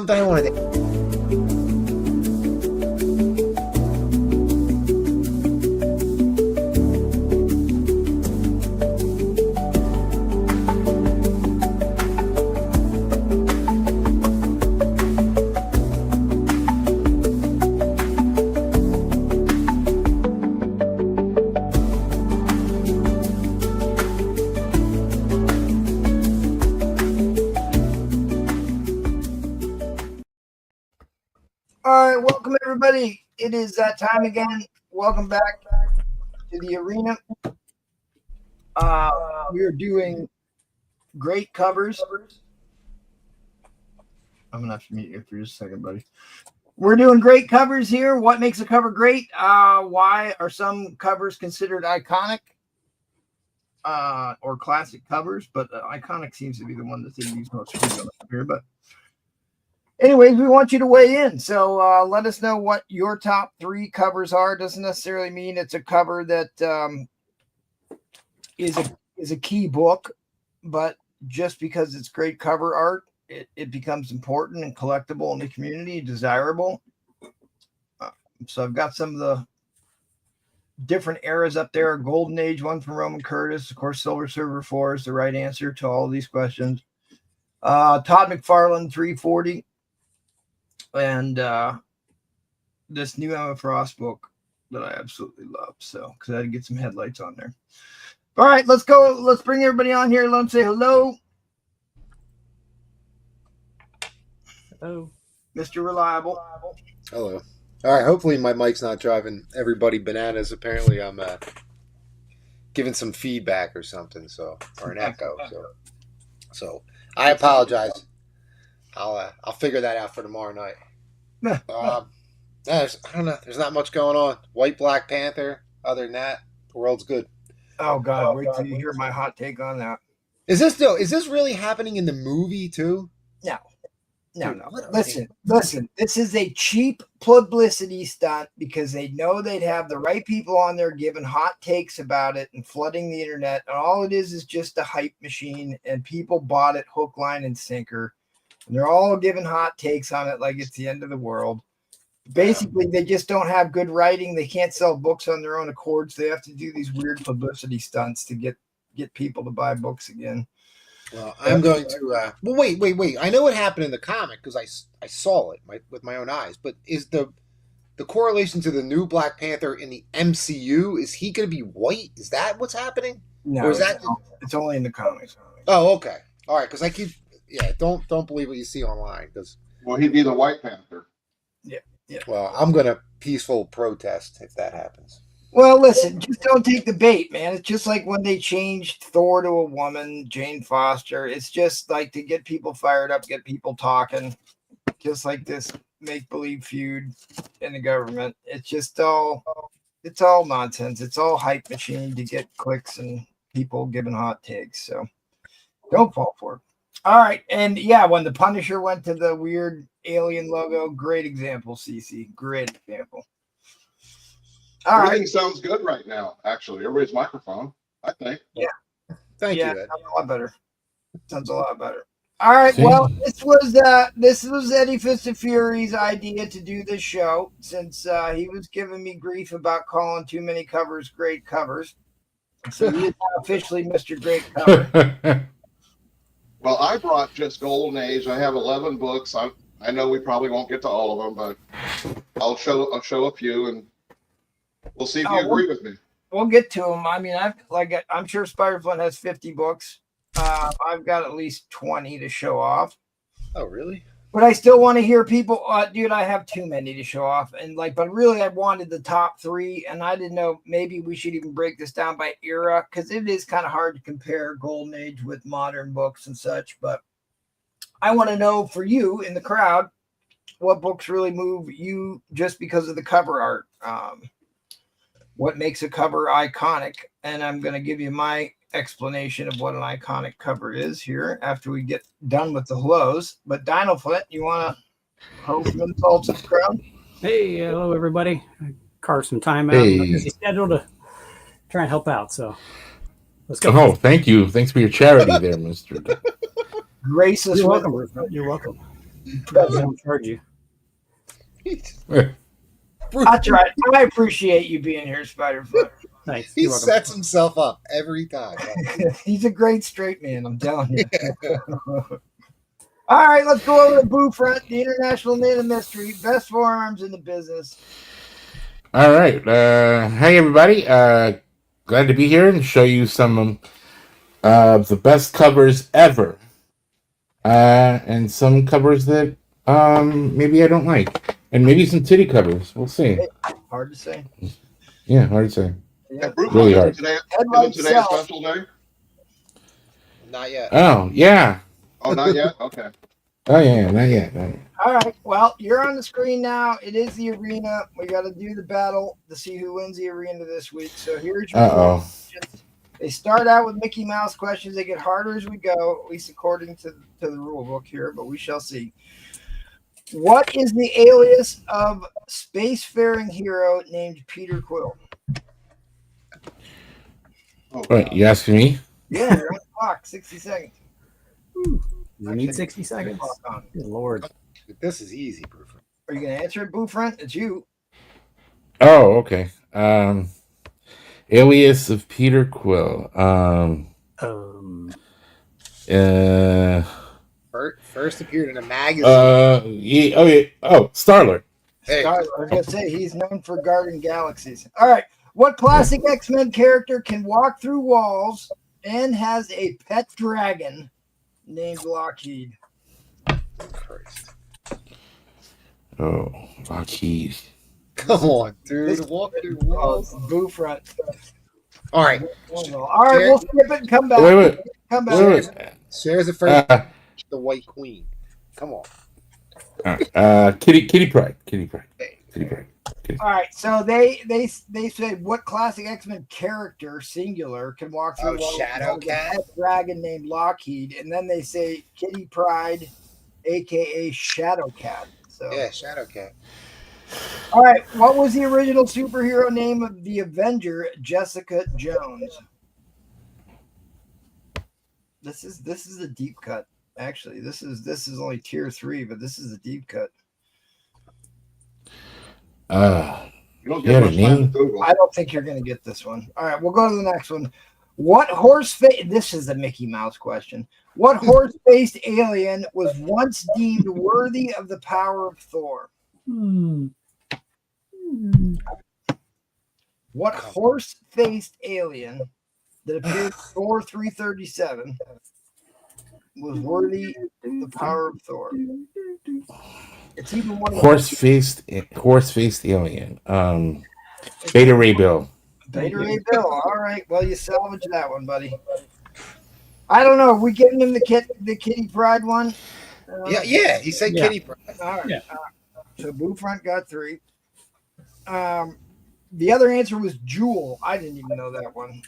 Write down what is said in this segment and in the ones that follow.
something I want to. All right, welcome everybody. It is that time again. Welcome back to the arena. We are doing great covers. I'm gonna have to mute you for just a second, buddy. We're doing great covers here. What makes a cover great? Why are some covers considered iconic or classic covers? But iconic seems to be the one that they use most frequently here. But anyways, we want you to weigh in. So let us know what your top 3 covers are. Doesn't necessarily mean it's a cover that is a key book, but just because it's great cover art, it becomes important and collectible in the community, desirable. So I've got some of the different eras up there. Golden Age one from Roman Curtis. Of course, Silver Surfer 4 is the right answer to all of these questions. Todd McFarlane 340. And this new Emma Frost book that I absolutely love. So, because I had to get some headlights on there. All right, let's go. Let's bring everybody on here. Let them say hello. Hello. Mr. Reliable. Hello. All right. Hopefully my mic's not driving everybody bananas. Apparently I'm giving some feedback or something, or an echo. So I apologize. I'll figure that out for tomorrow night. I don't know. There's not much going on. White Black Panther. Other than that, the world's good. Oh God! Wait till you hear my hot take on that. Is this really happening in the movie too? No. Listen. This is a cheap publicity stunt because they know they'd have the right people on there giving hot takes about it and flooding the internet. And all it is just a hype machine, and people bought it hook, line, and sinker. And they're all giving hot takes on it like it's the end of the world. Basically, they just don't have good writing. They can't sell books on their own accord, so they have to do these weird publicity stunts to get people to buy books again. Well, I'm going to. Well, wait. I know what happened in the comic because I saw it with my own eyes. But is the correlation to the new Black Panther in the MCU? Is he going to be white? Is that what's happening? No, or is that it's only in the comics. Oh, okay, all right. Because I keep don't believe what you see online. Because he'd be the White Panther. Yeah. Well, I'm going to peaceful protest if that happens. Well, listen, just don't take the bait, man. It's just like when they changed Thor to a woman, Jane Foster. It's just like to get people fired up, get people talking, just like this make-believe feud in the government. It's just all nonsense. It's all hype machine to get clicks and people giving hot takes. So don't fall for it. All right. And yeah, when the Punisher went to the weird alien logo, great example, CC. Great example. All Everything right. sounds good right now, actually. Everybody's microphone, I think. Yeah. Thank you, Ed. Sounds a lot better. Sounds a lot better. All right. Well, this was Eddie Fist of Fury's idea to do this show since he was giving me grief about calling too many covers great covers. So he is now officially Mr. Great Cover. Well, I brought just Golden Age. I have 11 books. I know we probably won't get to all of them, but I'll show a few, and we'll see if you agree with me. We'll get to them. I mean, I'm sure Spider-Flint has 50 books. I've got at least 20 to show off. Oh, really? But I still want to hear people. Dude, I have too many to show off, but really, I wanted the top 3, and I didn't know maybe we should even break this down by era because it is kind of hard to compare Golden Age with modern books and such. But I want to know for you in the crowd what books really move you just because of the cover art. What makes a cover iconic? And I'm going to give you my explanation of what an iconic cover is here after we get done with the hellos. But Dino Flint, you want to hold some insults to the crowd? Hey, hello everybody. I carved some time out. Hey. I'm busy schedule to try and help out. So let's go. Oh, thank you. Thanks for your charity there, Mr. Graceless. You're welcome, Ruth. You're welcome. They don't charge you. That's right. I appreciate you being here, Spiderfoot. Thanks. He You're welcome. sets himself up every time. He's a great straight man, I'm telling you. All right, let's go over to Boo Front, the international man of mystery, best forearms in the business. All right. Hey, everybody. Glad to be here and show you some of the best covers ever. And some covers that maybe I don't like. And maybe some titty covers. We'll see. Hard to say. Yeah, hard to say. Yeah. Really hard. Today, Headlight isn't today a sell. special day? Not yet. Oh, yeah. Oh, not yet? Okay. Oh, yeah. Not yet. Not yet. All right. Well, you're on the screen now. It is the arena. We got to do the battle to see who wins the arena this week. So here's your questions. They start out with Mickey Mouse questions. They get harder as we go, at least according to the rule book here, but we shall see. What is the alias of spacefaring hero named Peter Quill? Oh, Wait, you asking me? Yeah, you're on the clock. 60 seconds. You need 60 seconds. Good Lord. This is easy, Proof. Are you going to answer it, Boo Front? It's you. Oh, okay. Alias of Peter Quill. First appeared in a magazine. Star-Lord. Hey. I was going to say, he's known for guarding galaxies. All right. What classic X-Men character can walk through walls and has a pet dragon named Lockheed? Christ. Oh, Lockheed. Come on, dude. Walk through walls. Boo Front. All right. All right, we'll skip it and come back. Wait. Come back. Wait. Shares the first. The White Queen. Come on. Kitty Pryde. All right, so they said what classic X-Men character, singular, can walk through walls Shadow with a Cat? pet dragon named Lockheed, and then they say Kitty Pryde, aka Shadow Cat. So Yeah, Shadow Cat. all right, what was the original superhero name of the Avenger, Jessica Jones? This is a deep cut. Actually, this is only tier 3, but this is a deep cut. You don't get much time to Google. I don't think you're going to get this one. All right, we'll go to the next one. What horse-faced... This is a Mickey Mouse question. What horse-faced alien was once deemed worthy of the power of Thor? What horse-faced alien that appeared in Thor 337 was worthy of the power of Thor? It's even one of Horse-faced alien. Beta Ray Bill. Beta Ray Bill. All right. Well, you salvaged that one, buddy. I don't know. Are we giving him the Kitty Pryde one? Yeah. He said Kitty Pryde. All right. Yeah. So Boo Front got 3. The other answer was Jewel. I didn't even know that one.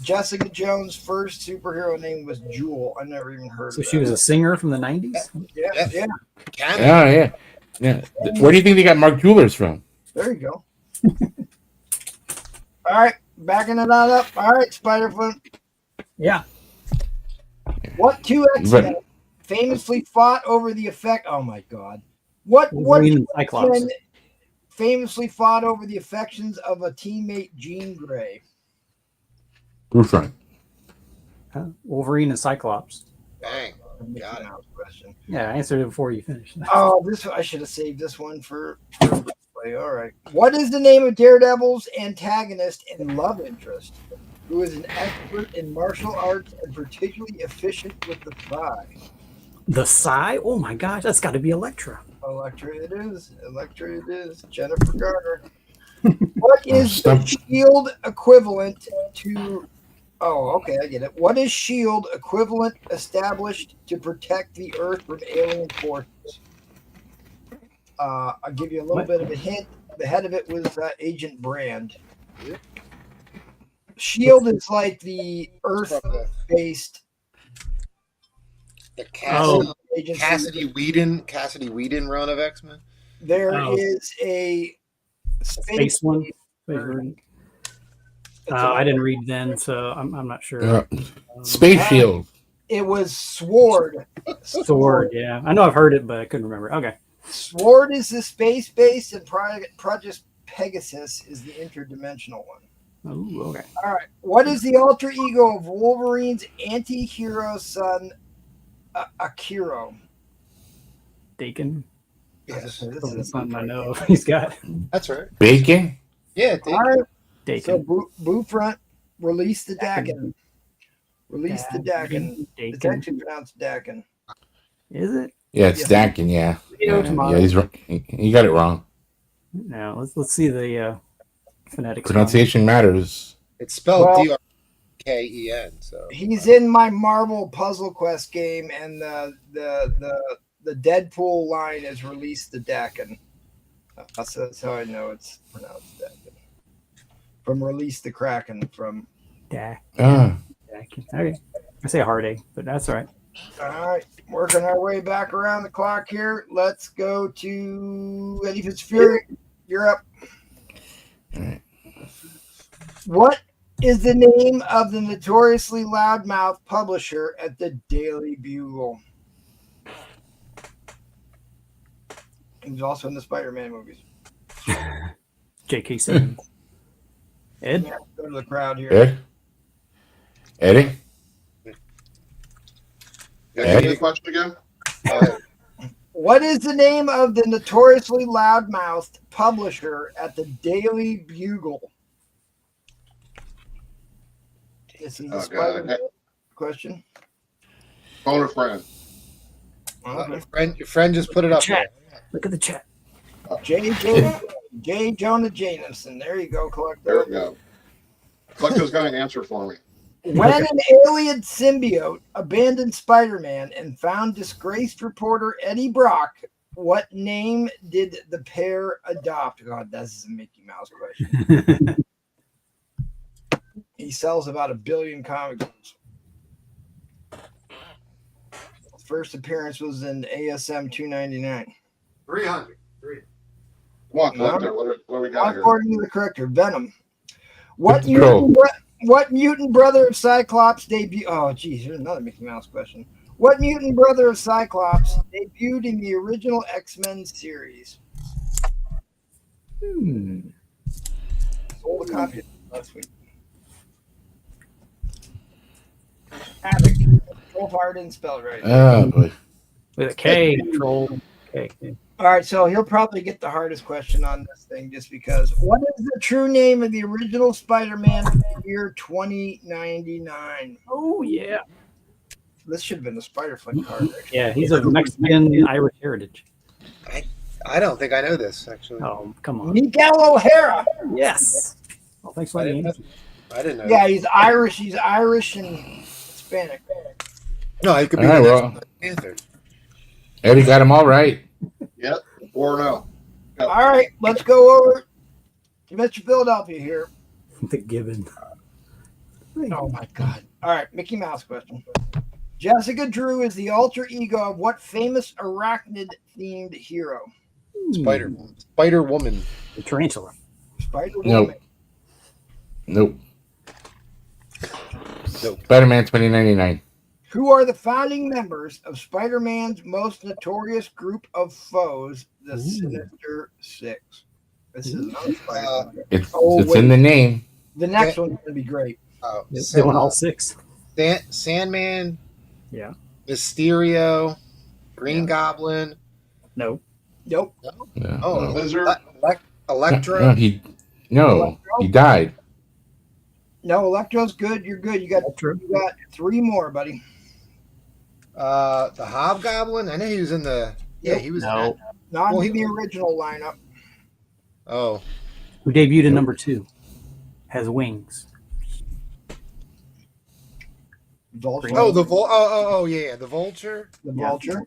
Jessica Jones' first superhero name was Jewel. I never even heard of So that. she was a singer from the 90s? Yeah. Canada. Yeah. Where do you think they got Mark Jewelers from? There you go. All right. Backing it on up. All right, Spiderfoot. Yeah. What two X-Men famously fought over the effect? Oh my God! What Wolverine and Cyclops. X-Men famously fought over the affections of a teammate, Jean Grey? Roofront. Wolverine and Cyclops. Bang. Got it. Question. Yeah, I answered it before you finished. Oh, I should have saved this one for play. All right. What is the name of Daredevil's antagonist and love interest, who is an expert in martial arts and particularly efficient with the thigh? The Psy? Oh my gosh, that's got to be Elektra. Electra it is. Electra it is. Jennifer Garner. What is the shield equivalent to... Oh, okay, I get it. What is shield equivalent established to protect the Earth from alien forces? I'll give you a little bit of a hint. The head of it was Agent Brand. Shield is like the Earth-based The agency. Cassidy Whedon run of X-Men. There is a Space one. I didn't read then, so I'm not sure. Space Shield. It was Sword. Sword, yeah. I know I've heard it, but I couldn't remember. Okay. Sword is the space base, and Project Pegasus is the interdimensional one. Oh, okay. All right. What is the alter ego of Wolverine's anti-hero son, Akiro? Dakin. Yes. This is something I know he's got. That's right. Bacon? Yeah, All right. So Dakin. Boo Front, release the Dakin. Release the Dakin. It's Dakin. actually pronounced Dakin. Is it? Yeah, it's Yes. Dakin, yeah. Yeah, he's right. He got it wrong. Now let's see the phonetics. Pronunciation matters. it's spelled Well- Drken. So He's in my Marvel Puzzle Quest game, and the Deadpool line is release the Dakin. That's how I know it's pronounced Dakin. From Release the Kraken from. Dakin. Ah, Okay. I say heartache, but that's all right. All right, working our way back around the clock here. Let's go to Eddie Fitzfury. You're up. all right. What is the name of the notoriously loudmouth publisher at the Daily Bugle? He was also in the Spider-Man movies. J.K. Simmons. Ed? Yeah, go to the crowd here. Ed? Eddie? Yeah, give me the question again. What is the name of the notoriously loudmouthed publisher at the Daily Bugle? This is the Oh, God. Spider-Man question. Phone a friend. Okay. your friend just put it up Chat. there. Look at the chat. J. Jonah Jameson. There you go, There Collector. we go. Collector's going to answer for me. When an alien symbiote abandoned Spider-Man and found disgraced reporter Eddie Brock, what name did the pair adopt? God, this is a Mickey Mouse question. He sells about 1 billion comic books. First appearance was in ASM 299. 300. Come on, Collector. What do we got here? According to the corrector, Venom. What Control. mutant brother of Cyclops debut? Oh, geez, here's another Mickey Mouse question. What mutant brother of Cyclops debuted in the original X-Men series? Sold a copy last week. Havoc. So far, I didn't spell it right. Oh, boy. With a K. Control. K. All right, so he'll probably get the hardest question on this thing just because. What is the true name of the original Spider-Man of the year 2099? Oh, yeah. This should have been the Spider Flick card. Actually. Yeah, he's of Mexican Irish heritage. I don't think I know this actually. Oh, come on. Miguel O'Hara. Yes. Well, thanks for I letting didn't me. know. I didn't know. Yeah, he's Irish. He's Irish and Hispanic. No, it could be All right, the well. next Panther. Eddie got them all right. Yep. 4-0. All right, let's go over to Mr. Philadelphia here. The Gibbon. Oh my God! All right, Mickey Mouse question. Jessica Drew is the alter ego of what famous arachnid-themed hero? Spider Woman. The tarantula. Spider Nope. Woman. Nope. Spider-Man 2099. Who are the founding members of Spider-Man's most notorious group of foes, the Sinister Six? This is another Spider-Man. It's Oh, in the name. The next one's going to be great. They want all 6. Sandman. Yeah. Mysterio. Green Goblin. No. Nope. Yeah. Oh, Lizard. Electro. No, he died. No, Electro's good. You're good. You got 3 more, buddy. The Hobgoblin. I know he was in the. Yeah, he was. No. Not Well, in the original lineup. Oh, Who debuted in number 2? Has wings. Vulture. oh, yeah, the Vulture. The Yeah. Vulture.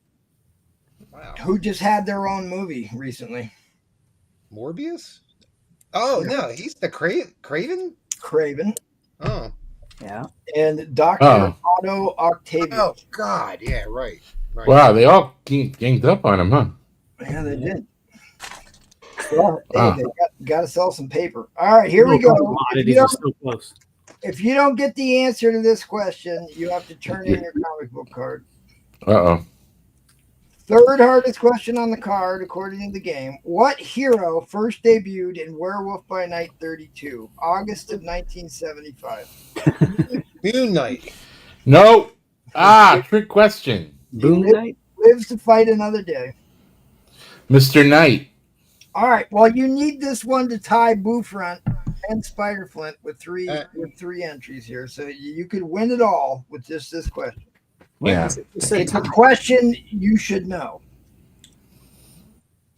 Wow, Who just had their own movie recently. Morbius. Oh Yeah. no, he's the Craven. Craven. Oh, Yeah. And Dr. Oh. Otto Octavius. oh God, yeah, right. Wow, they all ganged up on him, huh? Yeah, they did. Well, hey, Wow. they got to sell some paper. All right, here we go. If you Commodities are don't- so close. If you don't get the answer to this question, you have to turn in your comic book card. Uh-oh. Third hardest question on the card, according to the game. What hero first debuted in Werewolf by Night 32, August of 1975? Moon Knight. No. Trick question. Boom Knight. Lives to fight another day. Mr. Knight. All right. Well, you need this one to tie Boofront and Spiderflint with three entries here, so you could win it all with just this question. Yeah. It's a question you should know.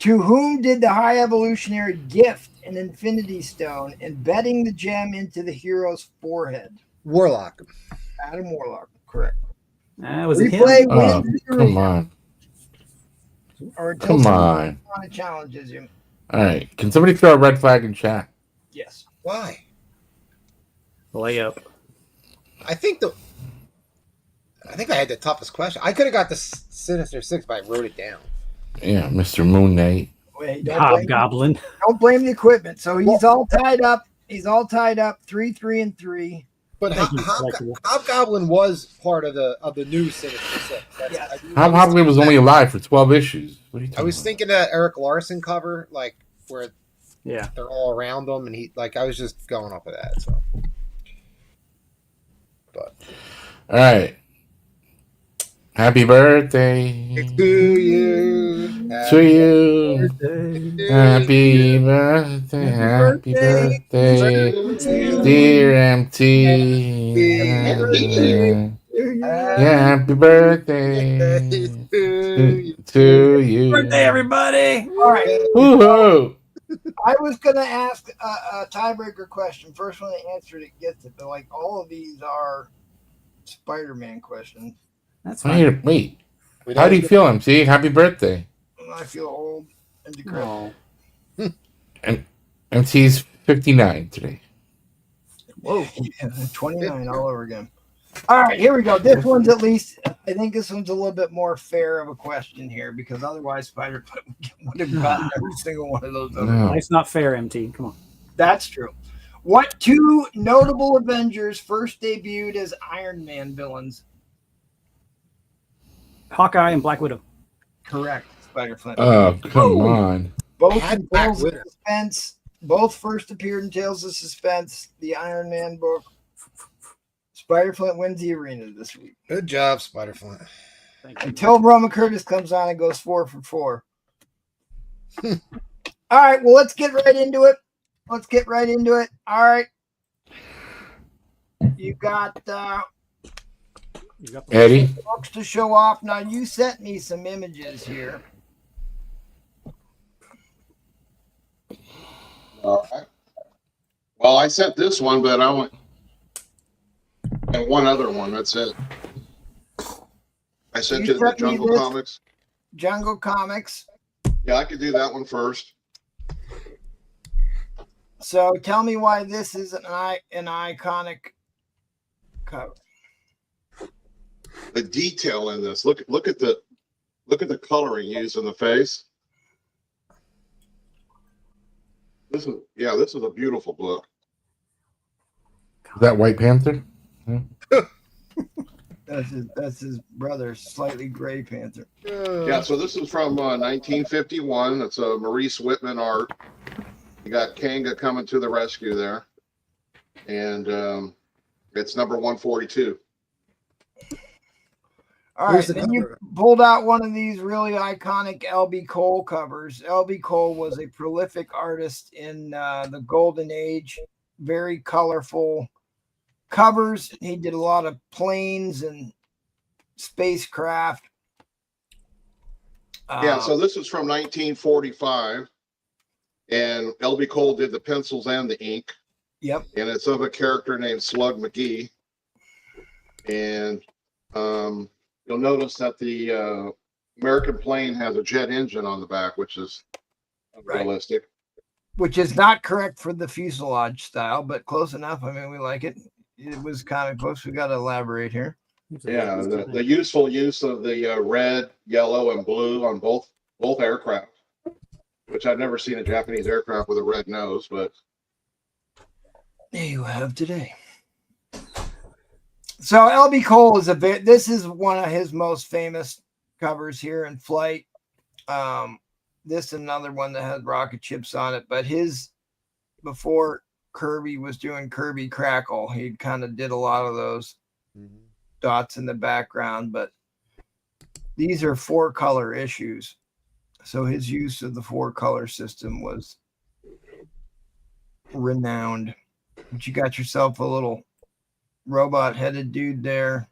To whom did the High Evolutionary gift an Infinity Stone, embedding the gem into the hero's forehead? Warlock. Adam Warlock, correct. Was it Replay him? Oh, wins the come arena, on. or until Come someone on. challenges you. All right. Can somebody throw a red flag in chat? Yes. Why? Layup. I think I had the toughest question. I could have got the Sinister Six, but I wrote it down. Yeah, Mr. Moon Knight. Wait, Hobgoblin. don't blame the equipment. So he's all tied up. He's all tied up. 3-3-3. But Thank you, Collectible. Hobgoblin was part of the new Sinister Six. Yes. Hobgoblin was only alive for 12 issues. What are you I talking was about? thinking that Eric Larson cover, like where Yeah. they're all around him, and I was just going off of that. So, but All right. Happy birthday to you, to you. Happy birthday. Happy birthday, dear MT. Happy birthday to you. Birthday, everybody! All right. Woohoo! I was going to ask a tiebreaker question. First one that answered it gets it. But like all of these are Spider-Man questions. That's fine. Wait. How do you feel, MT? Happy birthday. I feel old and decrepit. Oh. MT's 59 today. Whoa. 29 all over again. All right, here we go. This one's at least, I think this one's a little bit more fair of a question here, because otherwise Spider would have gotten every single one of those. No. Life's not fair, MT. Come on. That's true. What two notable Avengers first debuted as Iron Man villains? Hawkeye and Black Widow. Correct, Spider-Flint. Oh, come on. Both Had in Black Tales of Widow. Suspense. Both first appeared in Tales of Suspense, the Iron Man book. Spider-Flint wins the arena this week. Good job, Spider-Flint. Thank you. Until Roma Curtis comes on and goes 4 for 4. All right, well, let's get right into it. All right. You got You got the- Eddie? books to show off. Now, you sent me some images here. All right. Well, I sent this one, but I went and one other one. That's it. I sent You you the sent me Jungle this? Comics. Jungle Comics. Yeah, I could do that one first. So tell me why this is an iconic cover. The detail in this. Look at the coloring used in the face. This is a beautiful book. Is that White Panther? That's his brother, slightly gray panther. Yeah, so this is from 1951. It's a Maurice Whitman art. You got Kanga coming to the rescue there, and it's number 142. All Here's right, the then you cover. pulled out one of these really iconic L.B. Cole covers. L.B. Cole was a prolific artist in the Golden Age, very colorful covers. He did a lot of planes and spacecraft. Yeah, so this is from 1945, and L.B. Cole did the pencils and the ink, Yep. and it's of a character named Slug McGee. And you'll notice that the American plane has a jet engine on the back, which is Right. realistic. Which is not correct for the fuselage style, but close enough. I mean, we like it. It was comic books. We got to elaborate here. Yeah, the useful use of the red, yellow, and blue on both aircraft, which I've never seen a Japanese aircraft with a red nose, but There you have today. So LB Cole is this is one of his most famous covers here in Flight. This is another one that has rocket ships on it, but his before Kirby was doing Kirby Crackle, he kind of did a lot of those dots in the background, but these are 4-color issues. So his use of the 4-color system was renowned. But you got yourself a little robot-headed dude there.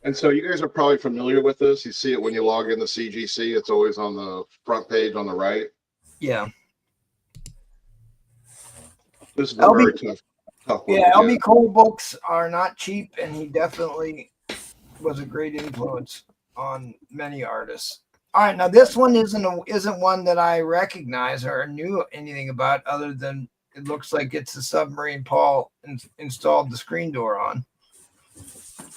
And so you guys are probably familiar with this. You see it when you log into CGC. It's always on the front page on the right. Yeah. This is a very tough one. Yeah, LB Cole books are not cheap, and he definitely was a great influence on many artists. All right, now this one isn't one that I recognize or knew anything about, other than it looks like it's the submarine Paul installed the screen door on.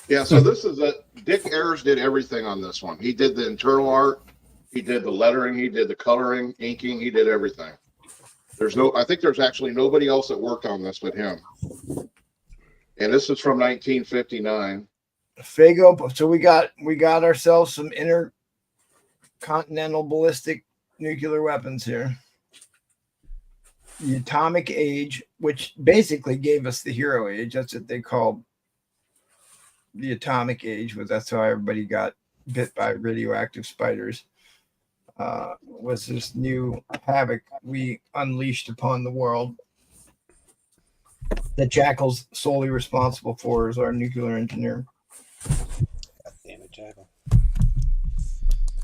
Yeah, so this is Dick Ayers did everything on this one. He did the internal art, he did the lettering, he did the coloring, inking, he did everything. I think there's actually nobody else that worked on this but him. And this is from 1959. Fago. So we got ourselves some intercontinental ballistic nuclear weapons here. The atomic age, which basically gave us the hero age. That's what they called the atomic age. That's how everybody got bit by radioactive spiders. Was this new havoc we unleashed upon the world that Jackal's solely responsible for as our nuclear engineer. God damn it, Jackal.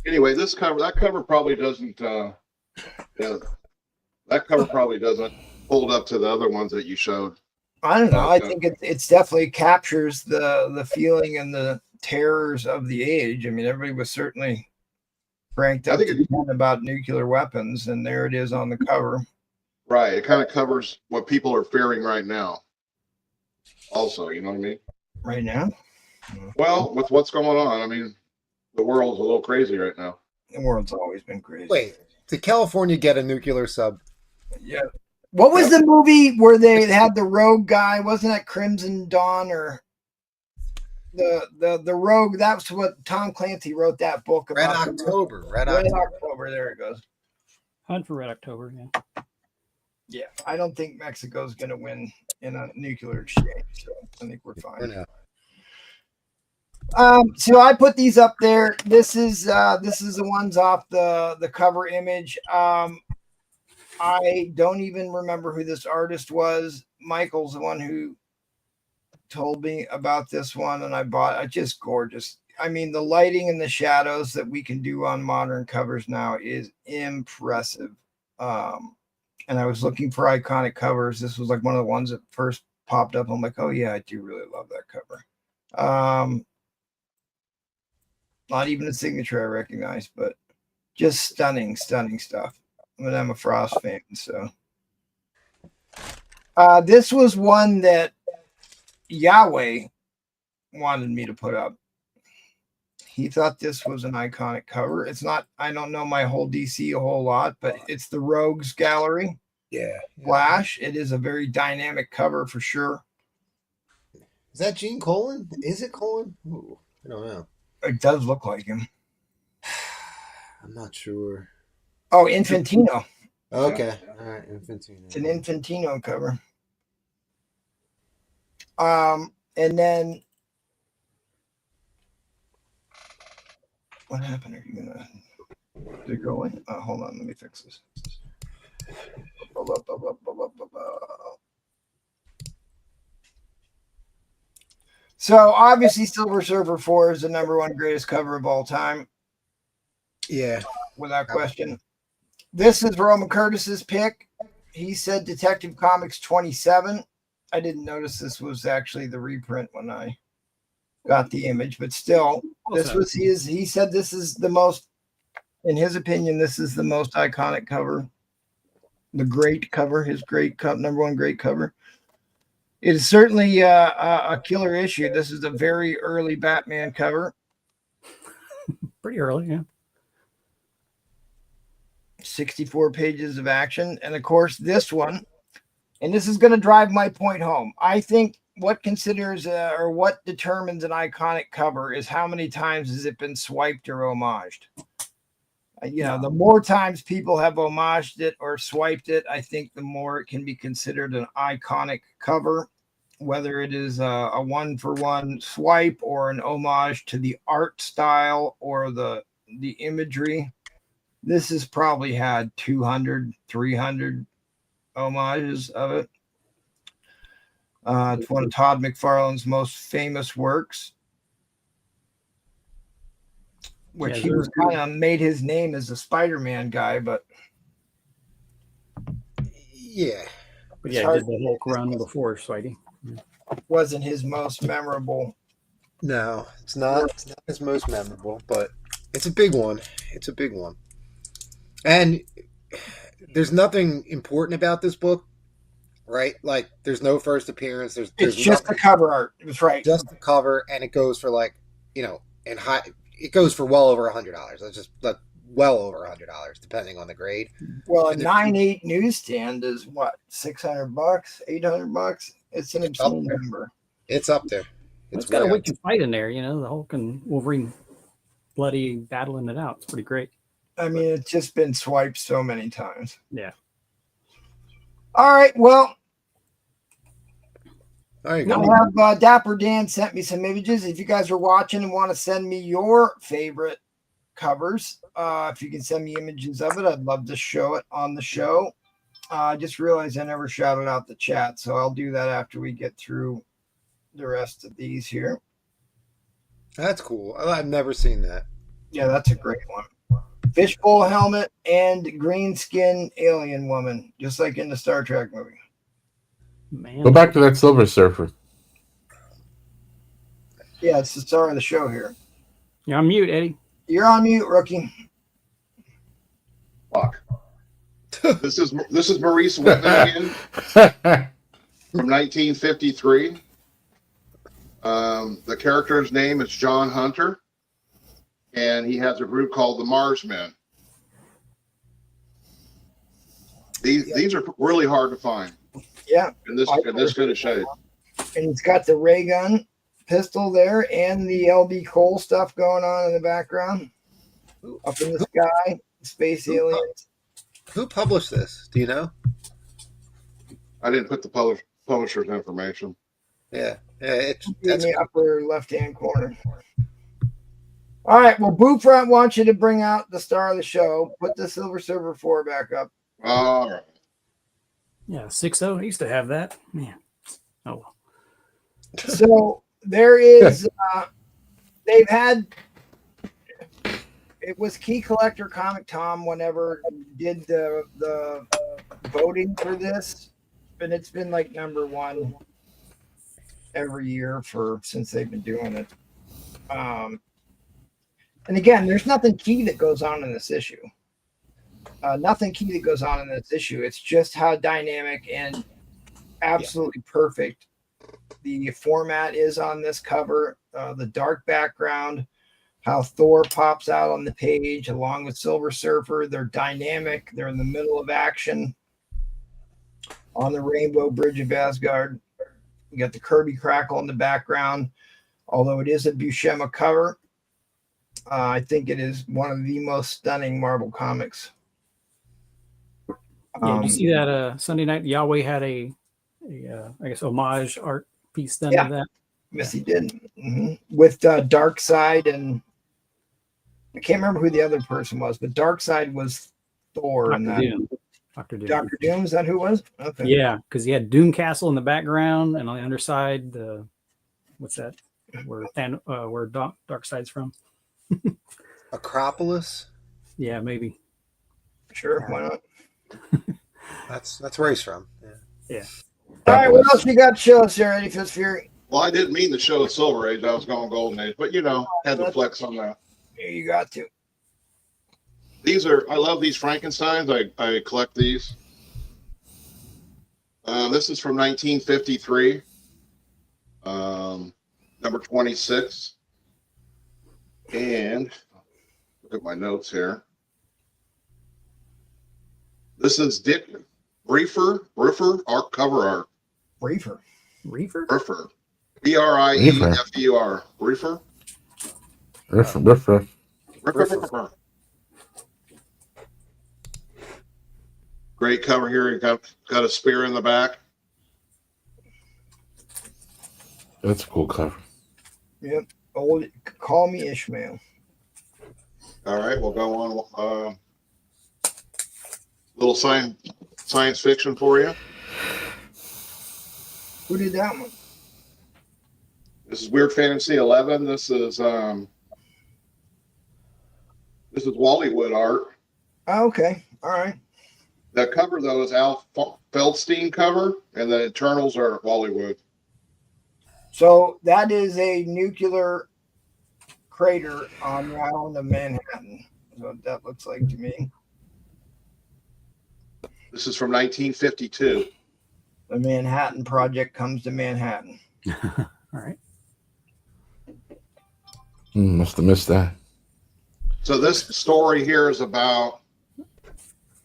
Anyway, that cover probably doesn't hold up to the other ones that you showed. I don't know. I think it's definitely captures the feeling and the terrors of the age. I mean, everybody was certainly cranked up about nuclear weapons, and there it is on the cover. Right. It kind of covers what people are fearing right now. Also, you know what I mean? Right now? Well, with what's going on, I mean, the world's a little crazy right now. The world's always been crazy. Wait, did California get a nuclear sub? Yeah. What was the movie where they had the rogue guy? Wasn't that Crimson Dawn or the rogue? That's what Tom Clancy wrote that book about. Red October. Red October. There it goes. Hunt for Red October. Yeah. Yeah, I don't think Mexico's going to win in a nuclear exchange, so I think we're fine. So I put these up there. This is the ones off the cover image. I don't even remember who this artist was. Michael's the one who told me about this one, and I bought it. Just gorgeous. I mean, the lighting and the shadows that we can do on modern covers now is impressive. And I was looking for iconic covers. This was like one of the ones that first popped up. I'm like, oh yeah, I do really love that cover. Not even a signature I recognize, but just stunning stuff. I mean, I'm a Frost fan, so. This was one that Yahweh wanted me to put up. He thought this was an iconic cover. It's not, I don't know my whole DC a whole lot, but it's the Rogues Gallery. Yeah. Flash. It is a very dynamic cover for sure. Is that Gene Colan? Is it Colan? Ooh, I don't know. It does look like him. I'm not sure. Oh, Infantino. Okay. All right, Infantino. It's an Infantino cover. And then what happened? Are you gonna did it go in? Hold on, let me fix this. So obviously Silver Surfer 4 is the #1 greatest cover of all time. Yeah. Without question. This is Roman Curtis's pick. He said Detective Comics 27. I didn't notice this was actually the reprint when I got the image, but still, this was his. He said this is the most, in his opinion, this is the most iconic cover. The great cover, his great #1 great cover. It is certainly a killer issue. This is a very early Batman cover. Pretty early, yeah. 64 pages of action. And of course, this one And this is going to drive my point home. I think what considers or what determines an iconic cover is how many times has it been swiped or homaged. The more times people have homaged it or swiped it, I think the more it can be considered an iconic cover, whether it is a one-for-one swipe or an homage to the art style or the imagery. This has probably had 200, 300 homages of it. It's one of Todd McFarlane's most famous works, which he was kind of made his name as a Spider-Man guy, but Yeah. But yeah, he did the Hulk run before Spidey. wasn't his most memorable. No, it's not. It's not his most memorable, but it's a big one. It's a big one. And there's nothing important about this book, right? Like, there's no first appearance. There's It's just the cover art. That's right. just the cover, and it goes for and high. It goes for well over $100. That's just well over $100, depending on the grade. Well, a 9.8 newsstand is what, $600, $800? It's an obscene number. It's up there. It's got a wicked fight in there, the Hulk and Wolverine bloody battling it out. It's pretty great. I mean, it's just been swiped so many times. Yeah. All right. Well, There you go. I have Dapper Dan sent me some images. If you guys are watching and want to send me your favorite covers, if you can send me images of it, I'd love to show it on the show. I just realized I never shouted out the chat, so I'll do that after we get through the rest of these here. That's cool. I've never seen that. Yeah, that's a great one. Fishbowl helmet and green skin alien woman, just like in the Star Trek movie. Man. Go back to that Silver Surfer. Yeah, it's the star of the show here. You're on mute, Eddie. You're on mute, rookie. Fuck. This is Maurice Whitman again from 1953. The character's name is John Hunter, and he has a group called the Marsmen. These are really hard to find. Yeah. In this kind of shape. And he's got the ray gun pistol there and the LB Cole stuff going on in the background. Up in the sky, space aliens. Who published this? Do you know? I didn't put the publisher's information. Yeah. In the upper left-hand corner. All right. Well, Boo Front wants you to bring out the star of the show. Put the Silver Surfer 4 back up. All right. Yeah, 6.0. I used to have that. Man. Oh, well. So there is, they've had, it was Key Collector Comic Tom whenever did the voting for this, and it's been like number one every year since they've been doing it. And again, there's nothing key that goes on in this issue. Nothing key that goes on in this issue. It's just how dynamic and absolutely perfect the format is on this cover. The dark background, how Thor pops out on the page along with Silver Surfer. They're dynamic. They're in the middle of action on the Rainbow Bridge of Asgard. You got the Kirby crackle in the background. Although it is a Buscema cover, I think it is one of the most stunning Marvel comics. Yeah, did you see that Sunday night? Yahweh had I guess, homage art piece done of that. Yes, he did. Mm-hmm. With Darkseid, and I can't remember who the other person was, but Darkseid was Thor. Dr. Doom. Dr. Doom. Dr. Doom, is that who it was? Okay. Yeah, because he had Doom Castle in the background, and on the underside, what's that? Where Darkseid's from? Acropolis? Yeah, maybe. Sure, why not? That's where he's from. Yeah. All right, what else you got to show us there, Eddie Fitzfury? Well, I didn't mean to show Silver Age. I was going Golden Age, but had to flex on that. Yeah, you got to. I love these Frankensteins. I collect these. This is from 1953, number 26. And look at my notes here. This is Dick Reefer, art cover art. Reefer. Reefer? Reefer. Reefur. Reefer. Reefer. Great cover here. You got a spear in the back. That's a cool cover. Yep. Old. Call me Ishmael. All right, we'll go on. Little science fiction for you. Who did that one? This is Weird Fantasy 11. This is Wallywood art. Oh, okay. All right. The cover though is Al Feldstein cover, and the Eternals are Wallywood. So that is a nuclear crater on the island of Manhattan. That's what that looks like to me. This is from 1952. The Manhattan Project comes to Manhattan. All right. Must have missed that. So this story here is about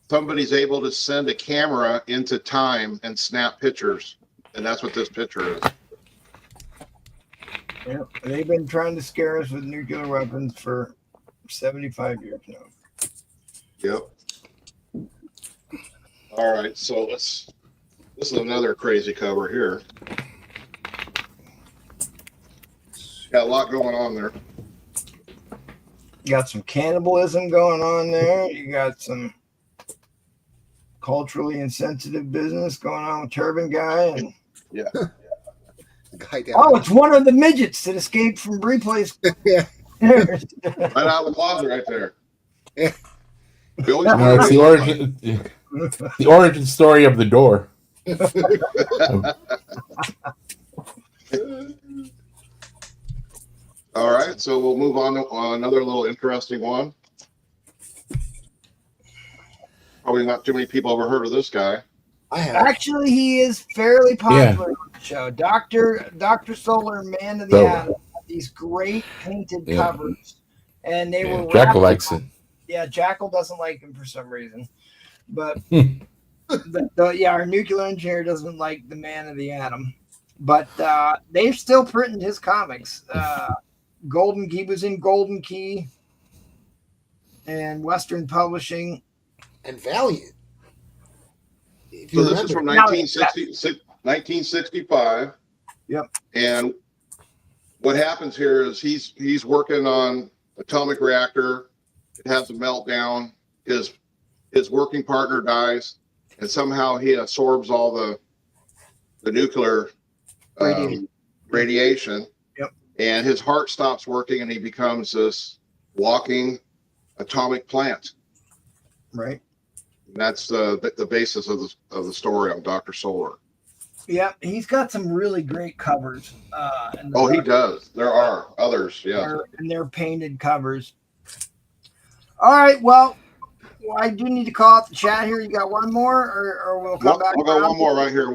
somebody's able to send a camera into time and snap pictures, and that's what this picture is. Yeah, they've been trying to scare us with nuclear weapons for 75 years now. Yep. All right, so this is another crazy cover here. Got a lot going on there. You got some cannibalism going on there. You got some culturally insensitive business going on with Turban Guy. And Yeah. The guy down oh, it's one of the midgets that escaped from Replays. Yeah. Right out of the closet right there. Yeah. We always It's the origin story of the door. All right, so we'll move on to another little interesting one. Probably not too many people ever heard of this guy. I have. Actually, he is fairly popular on the show. Dr. Solar, Man of the Solar. Atom, these great painted Yeah. covers. And they were Jackal wrapped- likes it. Yeah, Jackal doesn't like him for some reason. But yeah, our nuclear engineer doesn't like the Man of the Atom. But they're still printing his comics. Golden Key was in Golden Key and Western Publishing. And Valiant. If So you this remember. is from 1965. Yep. And what happens here is he's working on atomic reactor. It has a meltdown. His working partner dies, and somehow he absorbs all the nuclear radiation. Yep. And his heart stops working, and he becomes this walking atomic plant. Right. And that's the basis of the story on Dr. Solar. Yeah, he's got some really great covers. Oh, he does. There are others. Yeah. And they're painted covers. All right. Well, I do need to call out the chat here. You got one more, or we'll come back. I'll go around? one more right here.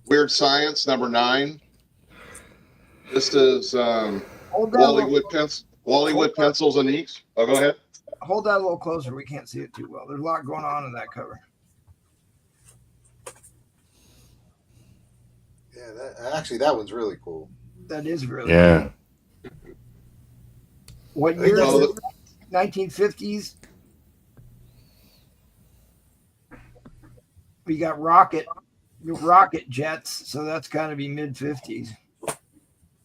Weird Science #9. This is Hold that Wallywood pencils and inks. Oh, go ahead. Hold that a little closer. We can't see it too well. There's a lot going on in that cover. Yeah, that one's really cool. That is really Yeah. cool. What year Oh, is it? 1950s. We got rocket jets, so that's got to be mid-50s.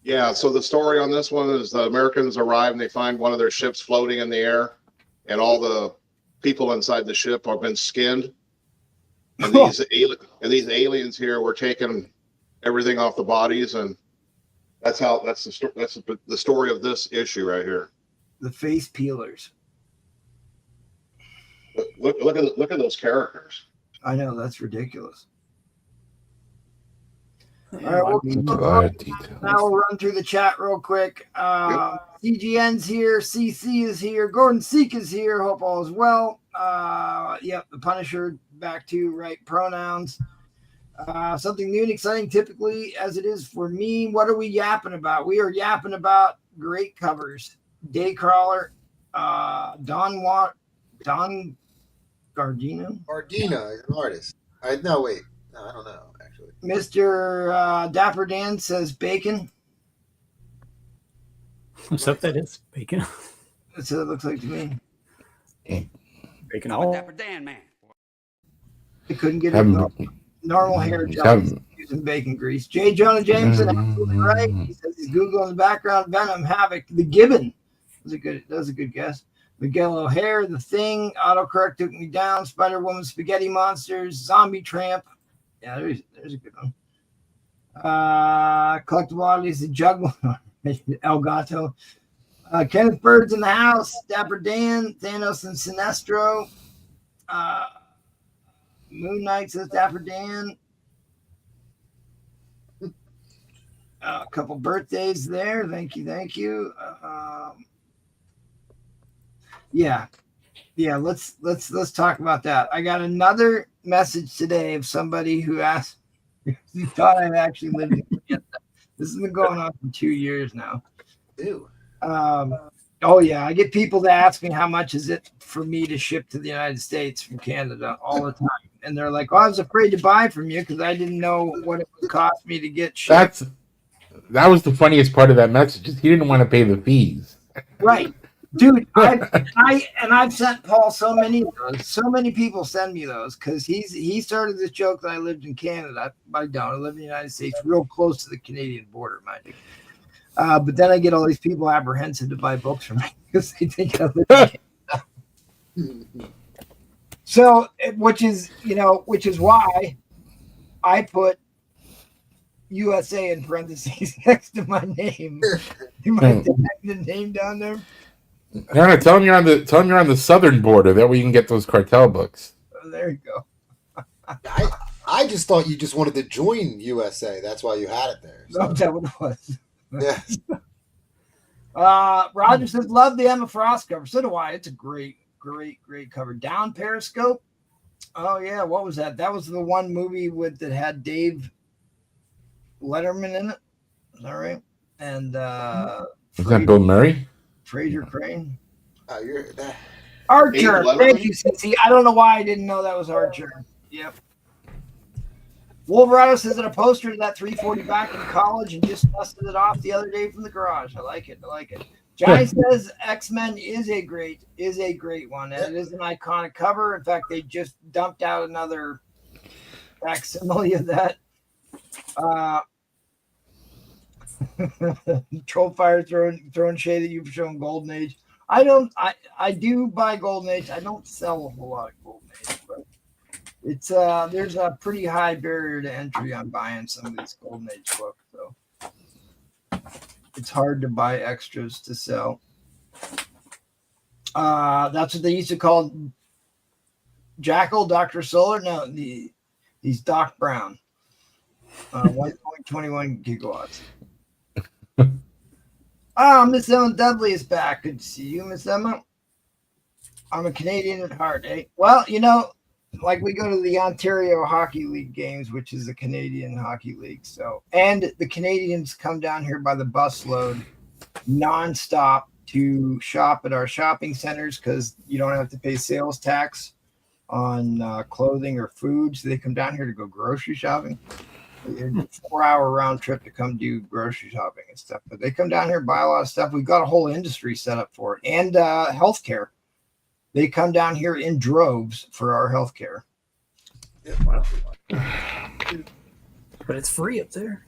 Yeah. So the story on this one is the Americans arrive and they find one of their ships floating in the air, and all the people inside the ship have been skinned. And these aliens here were taking everything off the bodies, and that's the story of this issue right here. The face peelers. Look at those characters. I know, that's ridiculous. Yeah, All right, A lot of details. Now we'll run through the chat real quick. CGN's here. CC is here. Gordon Seek is here. Hope all is well. Yep, the Punisher back to right pronouns. Something new and exciting, typically as it is for me. What are we yapping about? We are yapping about great covers. Daycrawler, Don Gardino. Ardina is an artist. No, wait. No, I don't know, actually. Mr. Dapper Dan says bacon. So that is bacon. That's what it looks like to me. Bacon I'm a all. Dapper Dan man. I couldn't get it. Haven't- Normal hair gel haven't- using bacon grease. J. Jonah Jameson, absolutely right. He says he's Googling the background. Venom, Havoc, the Gibbon. That was a good guess. Miguel O'Hare, The Thing, Autocorrect Took Me Down, Spider-Woman, Spaghetti Monsters, Zombie Tramp. Yeah, there's a good one. Collectible Oddities, The Juggler, El Gato. Kenneth Bird's in the house, Dapper Dan, Thanos and Sinestro. Moon Knight says Dapper Dan. A couple birthdays there. Thank you. Yeah. Let's talk about that. I got another message today of somebody who asked, who thought I actually lived in Canada. This has been going on for 2 years now. Ew. Oh yeah, I get people that ask me how much is it for me to ship to the United States from Canada all the time, and they're like, "Oh, I was afraid to buy from you because I didn't know what it would cost me to get shipped." That was the funniest part of that message. Is he didn't want to pay the fees. Right, dude. I've sent Paul so many of those. So many people send me those because he started this joke that I lived in Canada. I don't. I live in the United States, real close to the Canadian border, mind you. But then I get all these people apprehensive to buy books from me because they think I live in Canada. So, which is why I put USA in parentheses next to my name. You might have the name down there. No, tell him you're on the southern border. That way you can get those cartel books. Oh, there you go. I just thought you just wanted to join USA. That's why you had it there. No, is that what it was? Yeah. Roger says, love the Emma Frost cover. So do I. It's a great cover. Down Periscope. Oh yeah, what was that? That was the one movie that had Dave Letterman in it. Is that right? And Is that Bill Murray? Fraser Crane. You're that. Archer. Dave Thank Letterman? you, Cincy. I don't know why I didn't know that was Archer. Yep. Wolverado says that a poster to that 340 back in college and just dusted it off the other day from the garage. I like it. Johnny says X-Men is a great one, and it is an iconic cover. In fact, they just dumped out another facsimile of that. Trollfire throwing shade that you've shown Golden Age. I do buy Golden Age. I don't sell a whole lot of Golden Age, but it's there's a pretty high barrier to entry on buying some of these Golden Age books, so it's hard to buy extras to sell. That's what they used to call Jackal, Dr. Solar. No, he's Doc Brown. 1.21 gigawatts. Miss Emma Dudley is back. Good to see you, Miss Emma. I'm a Canadian at heart, eh? Well, like we go to the Ontario Hockey League games, which is the Canadian Hockey League. So, and the Canadians come down here by the busload nonstop to shop at our shopping centers because you don't have to pay sales tax on clothing or food. So they come down here to go grocery shopping. It's a 4-hour round trip to come do grocery shopping and stuff. But they come down here, buy a lot of stuff. We've got a whole industry set up for it. And healthcare. They come down here in droves for our healthcare. But it's free up there.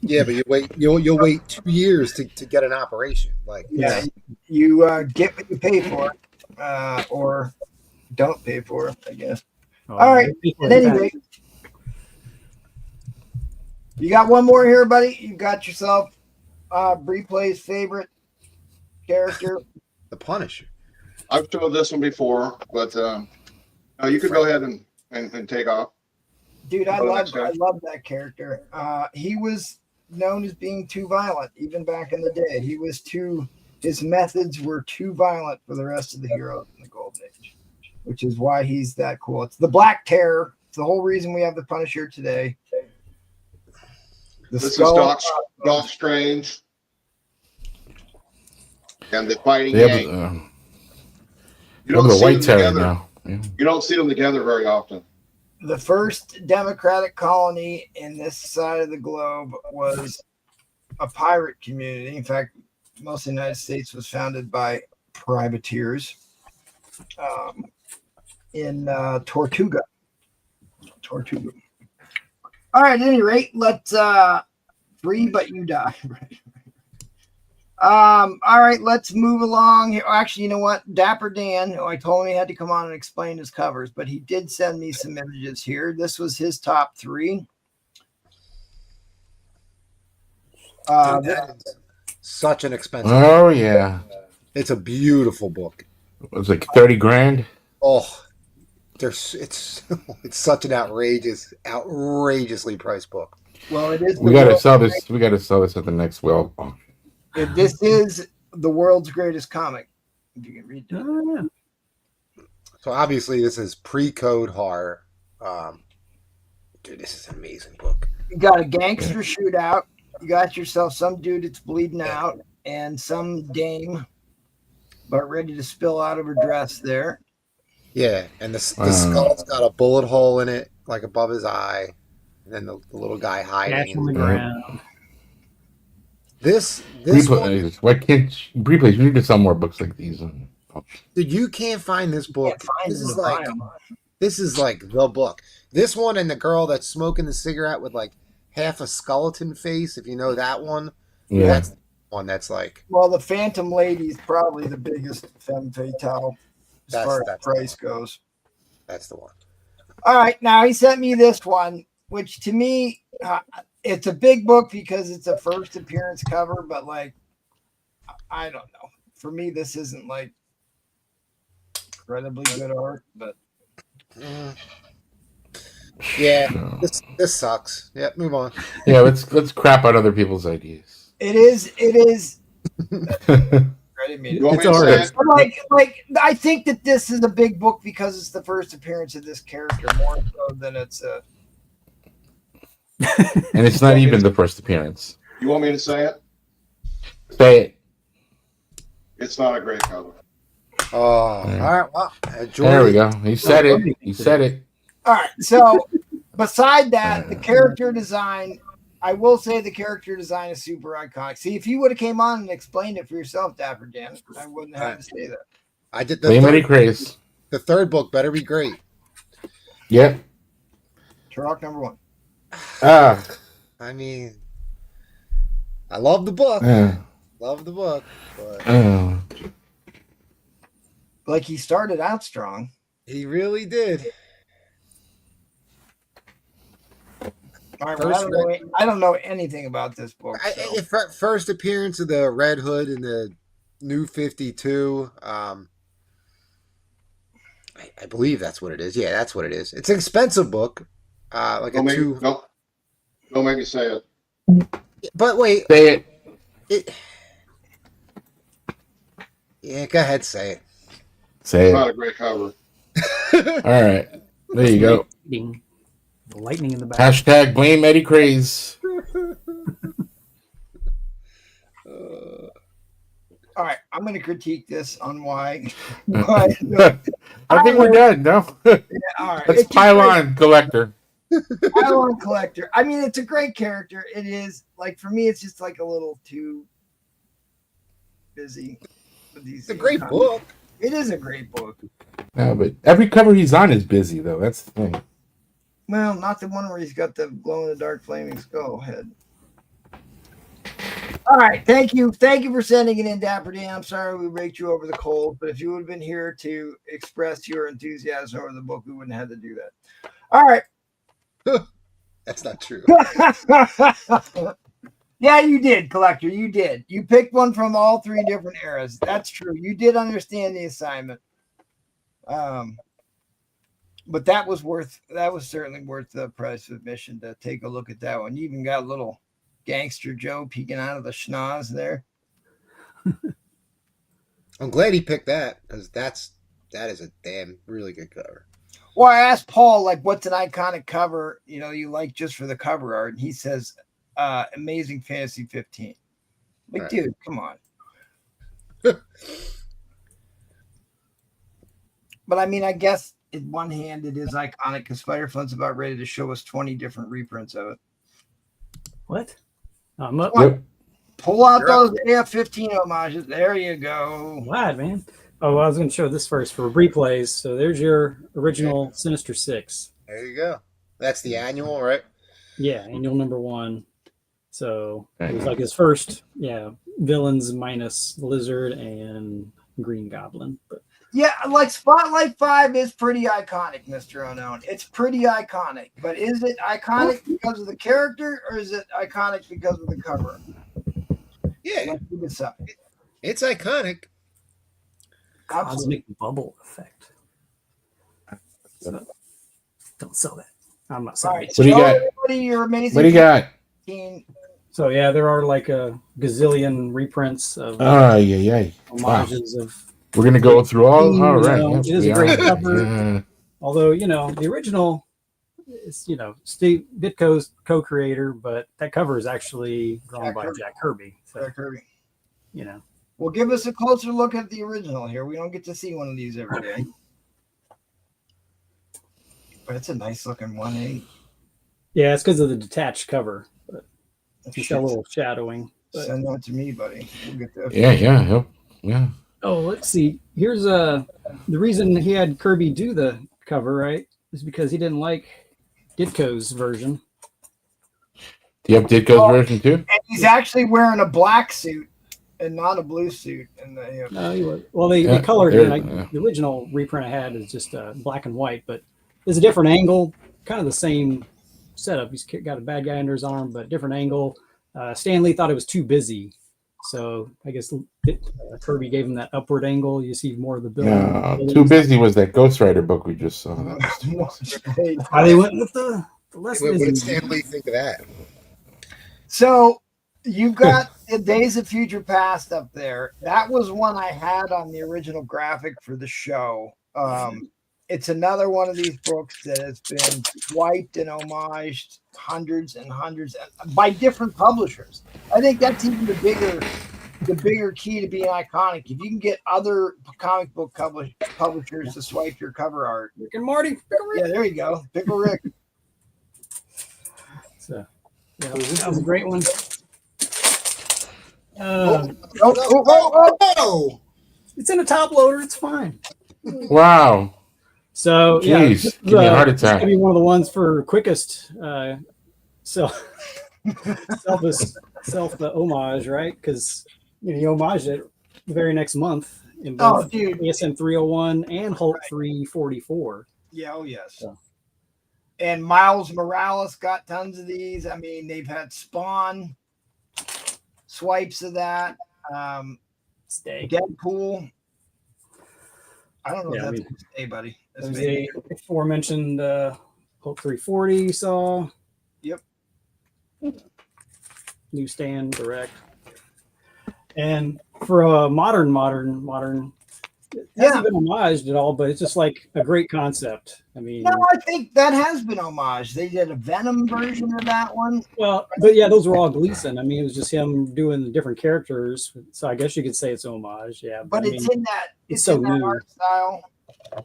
Yeah, but you'll wait 2 years to get an operation. Like You get what you pay for, or don't pay for it, I guess. All right. At any rate, you got one more here, buddy. You got yourself Bree Play's favorite character. the Punisher. I've showed this one before, but you could go ahead and take off. Dude, I love that character. He was known as being too violent, even back in the day. His methods were too violent for the rest of the heroes in the Golden Age, which is why he's that cool. It's the Black Terror. It's the whole reason we have the Punisher today. This is Doc Strange and the Fighting Yank. You have the White Terror now. You don't see them together very often. The first democratic colony in this side of the globe was a pirate community. In fact, most of the United States was founded by privateers in Tortuga. All right, at any rate, let's free, but you die. All right, let's move along here. Actually, you know what? Dapper Dan, who I told him he had to come on and explain his covers, but he did send me some images here. This was his top 3. Dude, that is such an expensive book. Oh yeah, It's a beautiful book. it was like 30 grand. Oh, it's such an outrageously priced book. Well, it is. We gotta sell this. We gotta sell this at the next well. This is the world's greatest comic. If you can read it. Oh, yeah. So obviously this is pre-code horror. Dude, this is an amazing book. You got a gangster shootout. You got yourself some dude that's bleeding out and some dame about ready to spill out of her dress there. Yeah, and the skull's got a bullet hole in it, like above his eye, and then the little guy Gash hiding. on the ground. This one, Why can't Bree, please? We need to sell more books like these. dude, you can't find this book. Can't find This them is to buy like 'em. this is like the book. This one and the girl that's smoking the cigarette with like half a skeleton face. If you know that one, Yeah. that's the one that's like Well, the Phantom Lady is probably the biggest femme fatale as far as price goes. that's the one. All right, now he sent me this one, which to me, it's a big book because it's a first appearance cover, but like, I don't know. For me, this isn't like incredibly good art, but Yeah, No. this sucks. Yeah, move on. Yeah, let's crap out other people's ideas. it is. I didn't mean You want It's me to say alright. it? like I think that this is a big book because it's the first appearance of this character more so than it's a. And it's not even the first appearance. You want me to say it? Say it. It's not a great cover. Oh, Yeah. all right. Well, enjoy There we it. go. He said it. He said it. All right. So, beside that, the character design, I will say the character design is super iconic. See, if you would have came on and explained it for yourself, Dapper Dan, I wouldn't have to say that. I did Blame Eddie Craze. the third book better be great. Yep. Turok number 1. Ah. I mean, I love the book. Uh, Love the book, but Like he started out strong. he really did. All right, well, I don't know anything about this book. So. First appearance of the Red Hood in the New 52. I believe that's what it is. Yeah, that's what it is. It's an expensive book. Like Don't a two. don't make me say it. But wait, say it. Yeah, go ahead, say it. Say It's it. not a great cover. All right. There you go. Lightning. The lightning in the back. Hashtag blame Eddie Craze. All right, I'm going to critique this on why. I think we're done. No. All right, Let's pile on, collector. Pylon Collector. I mean, it's a great character. It is like for me, it's just like a little too busy with these. It's a great book. It is a great book. No, but every cover he's on is busy though. That's the thing. Well, not the one where he's got the glow in the dark flaming skull head. All right, thank you for sending it in, Dapper Dan. I'm sorry we raked you over the coals, but if you would have been here to express your enthusiasm over the book, we wouldn't have had to do that. All right. That's not true. Yeah, you did, Collector. You did. You picked one from all 3 different eras. That's true. You did understand the assignment. But that was certainly worth the price of admission to take a look at that one. You even got little Gangster Joe peeking out of the schnoz there. I'm glad he picked that because that is a damn really good cover. Well, I asked Paul, like, what's an iconic cover, you like just for the cover art? And he says, Amazing Fantasy 15. Like, Right. Dude, come on. But I mean, I guess in one hand it is iconic because Spider-Fun's about ready to show us 20 different reprints of it. What? I'm up. Yep. Pull out You're those AF-15 homages. There you go. Glad, man. Oh, well, I was going to show this first for replays. So there's your original Sinister Six. There you go. That's the annual, right? Yeah, annual number 1. So it was like his first, villains minus Lizard and Green Goblin. But Yeah, like Spotlight 5 is pretty iconic, Mr. Unknown. It's pretty iconic. But is it iconic because of the character or is it iconic because of the cover? Yeah, Let's do this up. it's iconic. Cosmic Bubble Effect. So, don't sell that. I'm not All selling right, it. What do you show got? everybody your amazing What do you got? 15. So yeah, there are like a gazillion reprints of Yeah. Wow. homages of. We're gonna go through all. You All right. know, Yes, it is we a great are. cover. Yeah. Although the original is Steve Ditko's co-creator, but that cover is actually drawn Jack by Kirby. Jack Kirby. So Jack Kirby. Well, give us a closer look at the original here. We don't get to see one of these every day. But it's a nice looking 1/8. yeah, it's because of the detached cover. But it's got a little shadowing. But, Send that to me, buddy. We'll get that. Yeah. oh, let's see. Here's the reason he had Kirby do the cover, right? Is because he didn't like Ditko's version. Do you have Ditko's version too? And he's actually wearing a black suit and not a blue suit. And No, he was. Well, they Yeah, colored there- it. Like, the original reprint I had is just black and white, but there's a different angle, kind of the same setup. He's got a bad guy under his arm, but different angle. Stan Lee thought it was too busy, so I guess Kirby gave him that upward angle. You see more of the building. No, Too Busy was that Ghost Rider book we just saw. Why they went with the less What busy. did Stanley think of that? So you've got the Days of Future Past up there. That was one I had on the original graphic for the show. It's another one of these books that has been swiped and homaged hundreds and hundreds by different publishers. I think that's even the bigger key to being iconic. If you can get other comic book publishers to swipe your cover art. Rick and Morty. Yeah, there you go. Pickle Rick. So that was a great one. Oh. It's in a top loader. It's fine. Wow. So Jeez, give me a heart It's attack. gonna be one of the ones for quickest self homage, right? Because you homage it the very next month in both dude. ASM 301 and Hulk 344. Yeah, oh yes. So. And Miles Morales got tons of these. I mean, they've had Spawn swipes of that. Stay. Deadpool. I don't know Yeah, if that's stay, buddy. That's There's maybe. a aforementioned Hulk 340 you saw. Yep. Newsstand direct. And for a modern, it hasn't been homaged at all, but it's just like a great concept. I mean, No, I think that has been homage. They did a Venom version of that one. well, but yeah, those were all Gleason. I mean, it was just him doing the different characters. So I guess you could say it's homage. Yeah, But I it's mean, in that it's so in that new. art style.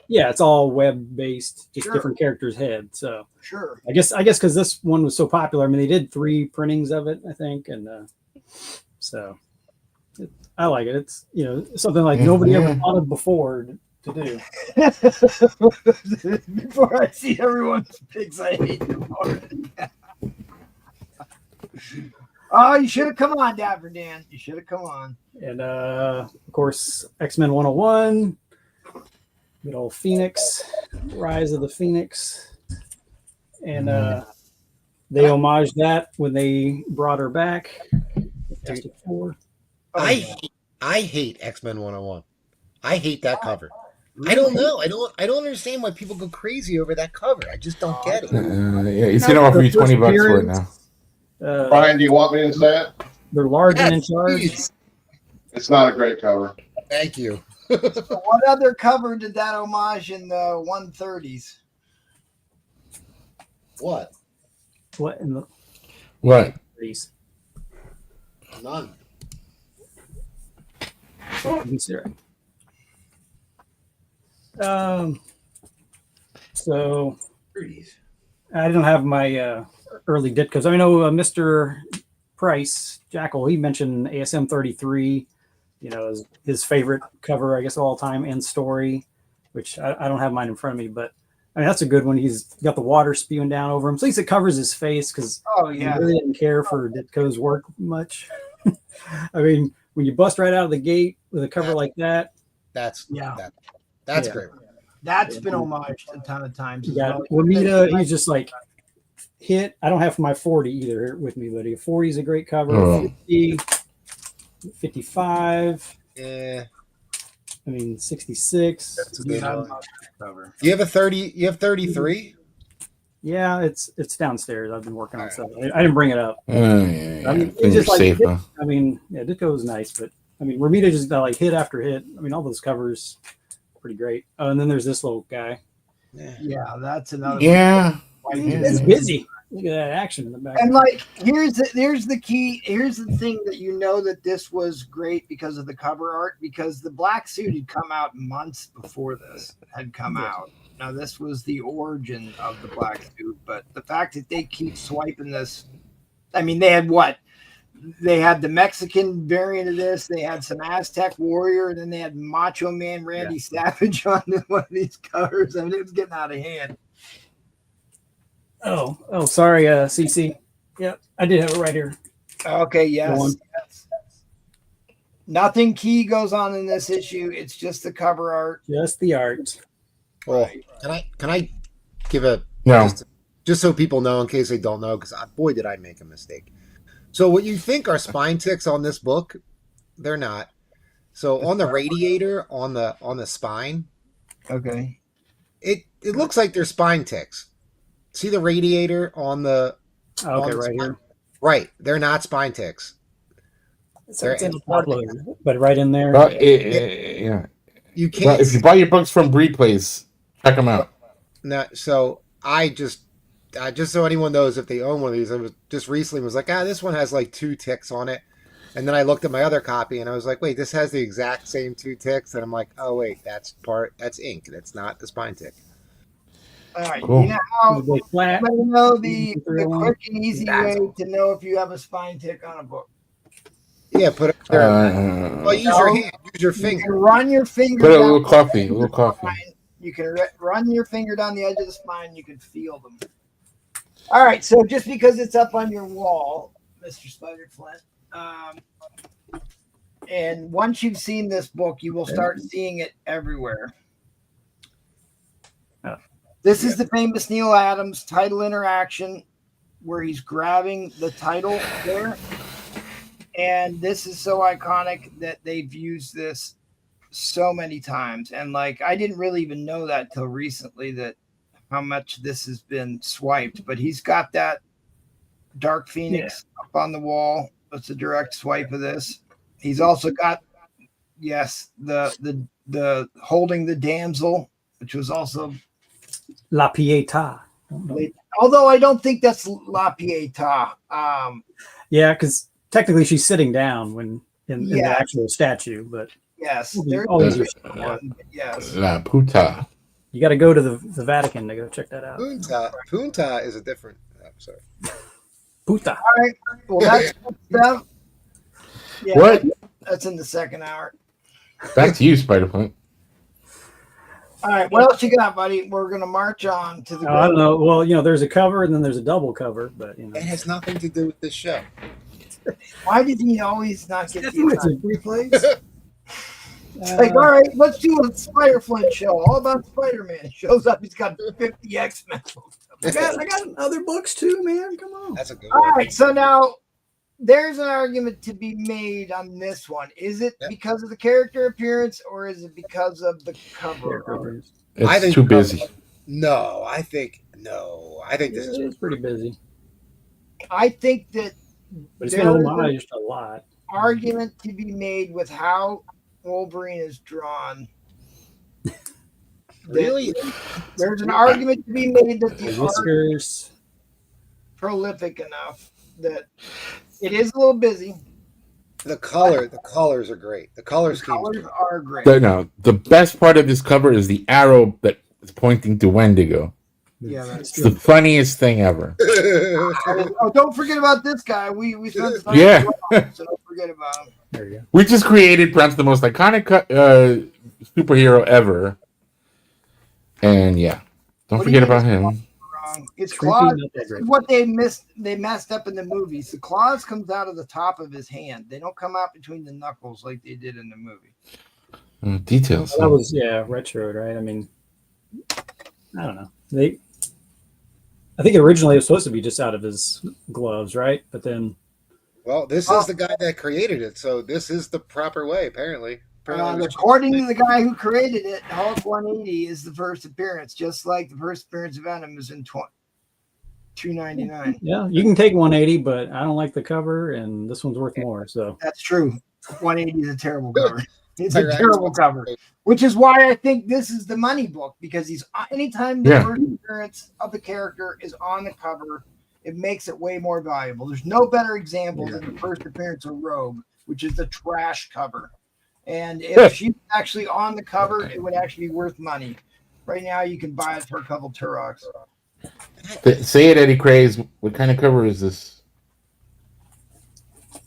Yeah, it's all web based, just Sure. different characters' head. So Sure. I guess because this one was so popular. I mean, they did 3 printings of it, I think, and so I like it. It's something like nobody ever thought of before to do. Before I see everyone's pics, I hate them already. Oh, you should have come on, Dapper Dan. You should have come on. And of course, X-Men 101, good old Phoenix, Rise of the Phoenix, and they homaged that when they brought her back. Fantastic Four. I hate X-Men 101. I hate that cover. I don't know. I don't understand why people go crazy over that cover. I just don't get it. Yeah, he's gonna offer you $20 for it now. Brian, do you want me to say it? They're large and in Yes, charge. please. It's not a great cover. Thank you. What other cover did that homage in the 130s? What? What in the What? 30s? None. Consider it. So I don't have my early Ditkos. I know Mr. Price, Jackal, he mentioned ASM 33, his favorite cover, I guess, of all time, and story, which I don't have mine in front of me, but I mean, that's a good one. He's got the water spewing down over him. So at least it covers his face because he really didn't care for Ditko's work much. I mean, when you bust right out of the gate with a cover like that. That's great. That's been homaged a ton of times. You got Ramita, he's just like hit. I don't have my 40 either here with me, but 40 is a great cover. 50, 55. Yeah. I mean, 66. That's a good one. You have a 30. You have 33. Yeah, it's downstairs. I've been working on stuff. I didn't bring it up. Yeah. I mean, it's just like Ditko is nice, but I mean, Ramita just got like hit after hit. I mean, all those covers, pretty great. Oh, and then there's this little guy. Yeah, that's another. Yeah, it's busy. Look at that action in the back. And like, here's the key. Here's the thing that this was great because of the cover art, because the black suit had come out months before this had come out. Now this was the origin of the black suit, but the fact that they keep swiping this, I mean, they had what? They had the Mexican variant of this. They had some Aztec warrior, and then they had Macho Man Randy Savage on one of these covers. I mean, it was getting out of hand. Oh, sorry, CC. Yep, I did have it right here. Okay, yes. Nothing key goes on in this issue. It's just the cover art. Just the art. Well, can I give no, just so people know in case they don't know, because boy did I make a mistake. So what you think are spine ticks on this book, they're not. So on the radiator on the spine, okay, it looks like they're spine ticks. See the radiator on the right here. Right, they're not spine ticks. It's in the Pablo, but right in there. Well, yeah. You can't. Well, if you buy your books from Replays, check them out. No, so I just so anyone knows if they own one of these, I was just recently was like, this one has like 2 ticks on it, and then I looked at my other copy and I was like, wait, this has the exact same 2 ticks, and I'm like, oh wait, that's ink. That's not the spine tick. All right. Cool. You know how flat. know the quick and easy way to know if you have a spine tick on a book. Yeah, put it there. Well, use your hand. Use your finger. You can run your finger. Put a little coffee. A little coffee. You can run your finger down the edge of the spine. You can feel them. All right. So just because it's up on your wall, Mr. Spider Flint, and once you've seen this book, you will start seeing it everywhere. This is the famous Neil Adams title interaction where he's grabbing the title there. And this is so iconic that they've used this so many times. And like, I didn't really even know that till recently, that how much this has been swiped, but he's got that Dark Phoenix up on the wall. That's a direct swipe of this. He's also got, the holding the damsel, which was also La Pietà. Although I don't think that's La Pietà. Yeah, because technically she's sitting down when in the actual statue, but yes, there's always yes. La Puta. You got to go to the Vatican to go check that out. Punta is a different. I'm sorry. Puta. All right. Well, that's stuff. Yeah, What? That's in the second hour. Back to you, Spider-Punk. All right. What else you got, buddy? We're going to march on to the. I don't know. Well, there's a cover and then there's a double cover, but it has nothing to do with this show. Why did he always not get the replays? It's like, all right, let's do a Spider Flint show all about Spider-Man. He shows up, he's got 50 X-Men. I got other books too, man. Come on. That's a good one. one. All right, so now there's an argument to be made on this one. Is it because of the character appearance or is it because of the cover? It's too busy. No, I think this is pretty busy. I think that but it's been homaged a lot. Argument to be made with how Wolverine is drawn. Really? There's an argument to be made that the art is prolific enough that it is a little busy. The colors are great. The color The schemes. colors are great. No, the best part of this cover is the arrow that is pointing to Wendigo. Yeah, that's It's the funniest thing ever. Oh, don't forget about this guy. We spent some Yeah. time, so don't forget about him. There you go. We just created perhaps the most iconic superhero ever. And yeah, don't What do you forget think about is him. Wrong. It's Creepy, claws. not that This great. is what they messed up in the movies. The claws comes out of the top of his hand. They don't come out between the knuckles like they did in the movie. Details. That was retro, right? I mean, I don't know. I think originally it was supposed to be just out of his gloves, right? But then Well, this is the guy that created it, so this is the proper way, apparently. According to the guy who created it, Hulk 180 is the first appearance, just like the first appearance of Venom is in $2.99. yeah, you can take 180, but I don't like the cover, and this one's worth more. So That's true. 180 is a terrible cover. It's a Right. terrible cover, which is why I think this is the money book, because he's anytime the first appearance of the character is on the cover, it makes it way more valuable. There's no better example than the first appearance of Rogue, which is the trash cover. And if she's actually on the cover, it would actually be worth money. Right now, you can buy it for a couple Turoks. Say it, Eddie Craze. What kind of cover is this?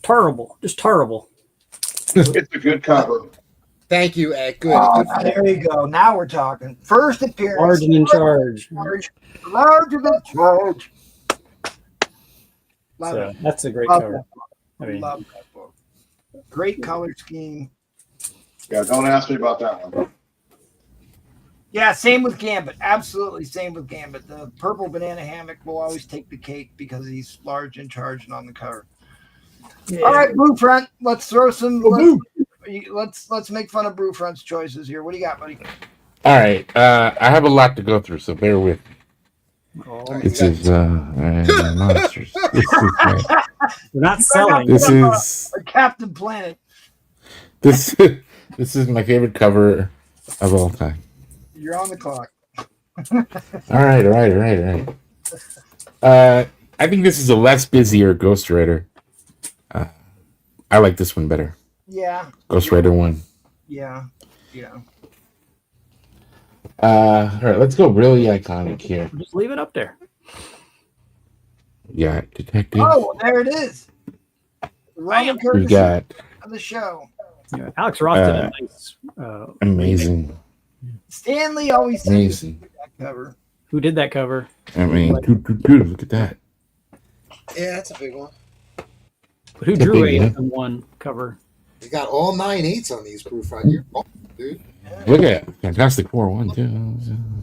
terrible, just terrible. It's a good cover. Thank you, Ed. Good. Oh, Good. there you go. Now we're talking. First appearance. Large and in charge. Large and in charge. Love So it. that's a great Love cover. that book. I mean, Love that book. Great color scheme. Yeah, don't ask me about that one. Yeah, same with Gambit. Absolutely same with Gambit. The purple banana hammock will always take the cake because he's large and charged and on the cover. yeah. All right, Blue Front. Let's throw some. Let's make fun of Blue Front's choices here. What do you got, buddy? All right. I have a lot to go through, so bear with me. Oh, This is monsters. we're not selling. This is Captain Planet. this this is my favorite cover of all time. You're on the clock. All right. I think this is a less busier Ghost Rider. I like this one better. Yeah. Ghost Rider 1. Yeah. All right, let's go really iconic here. Just leave it up there. Yeah, Detective. Oh, well, there it is. The Roman We courtesy got of the show. Yeah, Alex Ross did a nice. amazing. Stanley always said Amazing. that cover. Who did that cover? I mean, dude, look at that. Yeah, that's a big one. But who It's a drew big a one cover? You got all 9/8s on these Proof Front. You're dude. Look at it. Fantastic Four 1 2.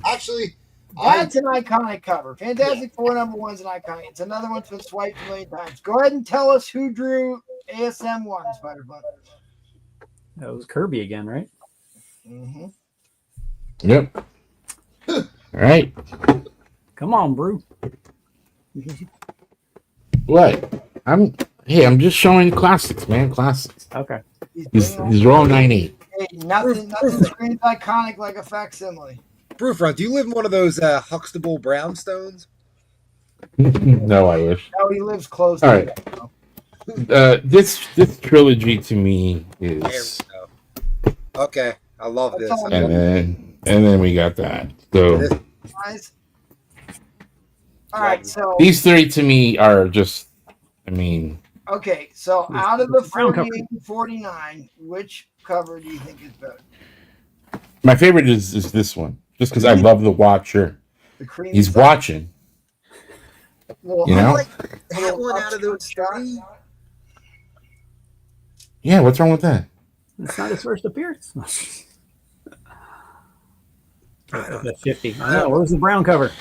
Actually, That's an iconic cover. Fantastic Four #1's an iconic. It's another one's been swiped a million times. Go ahead and tell us who drew ASM 1, Spider-Man. That was Kirby again, right? Mm-hmm. Yep. All right. Come on, Brew. What? I'm just showing classics, man. Classics. Okay. These are all 9/8. Hey, nothing screams iconic like a facsimile. Proof Front, do you live in one of those Huxtable brownstones? No, I wish. No, he lives close. All to right. it. This trilogy to me There is, we go. Okay, I love this. That's all. and then we got that. So Guys. All right, so these three to me are just, I mean, okay, so out of the Brown cover. 48 and 49, which cover do you think is better? my favorite is this one, just because I love the Watcher. The cream. He's watching. Well, you I know? like that one out of those three. Yeah, what's wrong with that? It's not his first appearance. The 50. I know. What was the brown cover?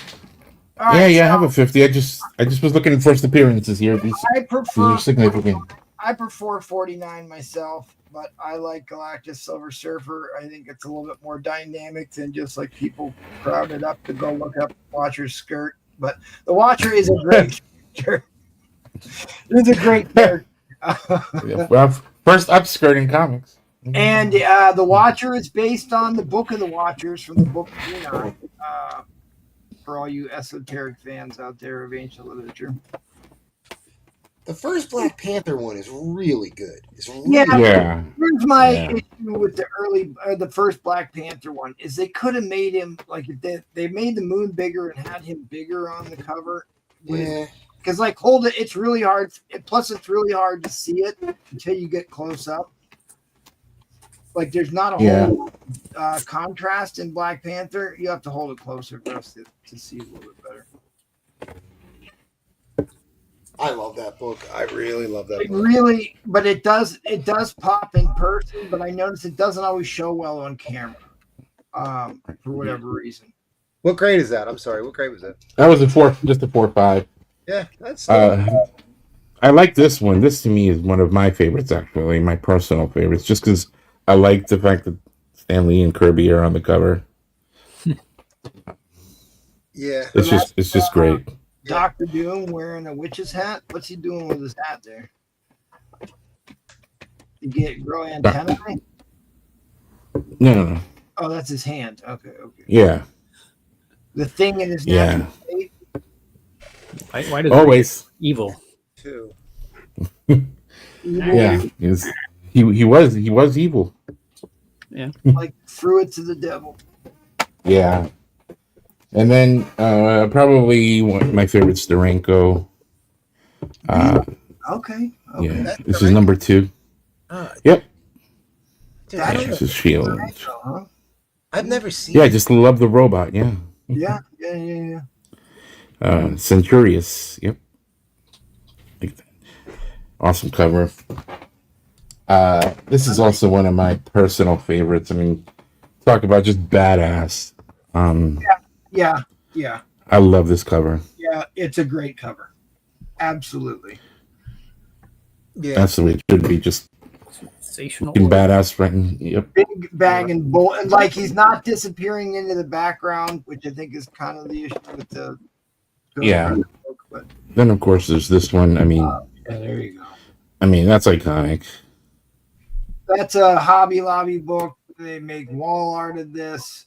All right, Yeah, I have so a 50. I just was looking at first appearances here. These I are prefer significant. I prefer 49 myself, but I like Galactus Silver Surfer. I think it's a little bit more dynamic than just like people crowded up to go look up Watcher's skirt. But the Watcher is a great character. It's a great character. Well, first upskirting comics. And the Watcher is based on the Book of the Watchers from the Book of Enoch. For all you esoteric fans out there of ancient literature. The first Black Panther one is really good. It's really Yeah. Yeah. Here's my Yeah. issue with the first Black Panther one is they could have made him like if they made the moon bigger and had him bigger on the cover. Yeah. Because like hold it, it's really hard. Plus, it's really hard to see it until you get close up. Like there's not a whole contrast in Black Panther. You have to hold it closer for us to see a little bit better. I love that book. I really love that It book. really, but it does pop in person. But I notice it doesn't always show well on camera, for whatever reason. What grade is that? I'm sorry. What grade was that? That was just a 4.5. Yeah, that's. I like this one. This to me is one of my favorites, actually, my personal favorites, just because I like the fact that Stan Lee and Kirby are on the cover. Yeah. It's just great. Dr. Doom wearing a witch's hat. What's he doing with his hat there? You grow antennae? No. Oh, that's his hand. Okay. Yeah. The thing in his Yeah. natural state. Why does Always. evil? Too. Yeah. He was evil. Like threw it to the devil. Yeah. And then probably one of my favorites, Steranko. Okay. Yeah. This is number 2. Yep. Dude, This is Shield. Huh? I've never seen. Yeah, I just love the robot. Yeah. Yeah. Centurious. Yep. Like that. Awesome cover. This is also one of my personal favorites. I mean, talk about just badass. Yeah. I love this cover. Yeah. It's a great cover. Absolutely. Yeah. That's the way it should be. Just Sensational. fucking badass, right? Yep. Big bang and bull, and like he's not disappearing into the background, which I think is kind of the issue with the. Yeah. But Then of course there's this one. I mean, yeah, there you go. that's iconic. That's a Hobby Lobby book. They make wall art of this.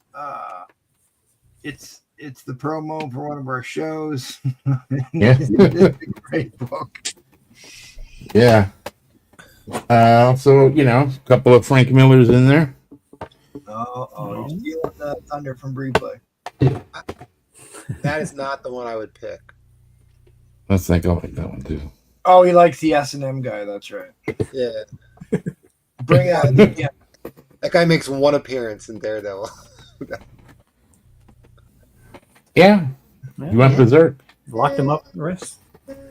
It's the promo for one of our shows. Yeah. It's a great book. Yeah. Also, a couple of Frank Millers in there. Oh, you're stealing the thunder from Replay. That is not the one I would pick. Let's think I like that one too. Oh, he likes the S&M guy. That's right. Yeah. Bring out. Yeah. That guy makes one appearance in Daredevil. Yeah. Yeah. You went berserk. Locked him up, Riss.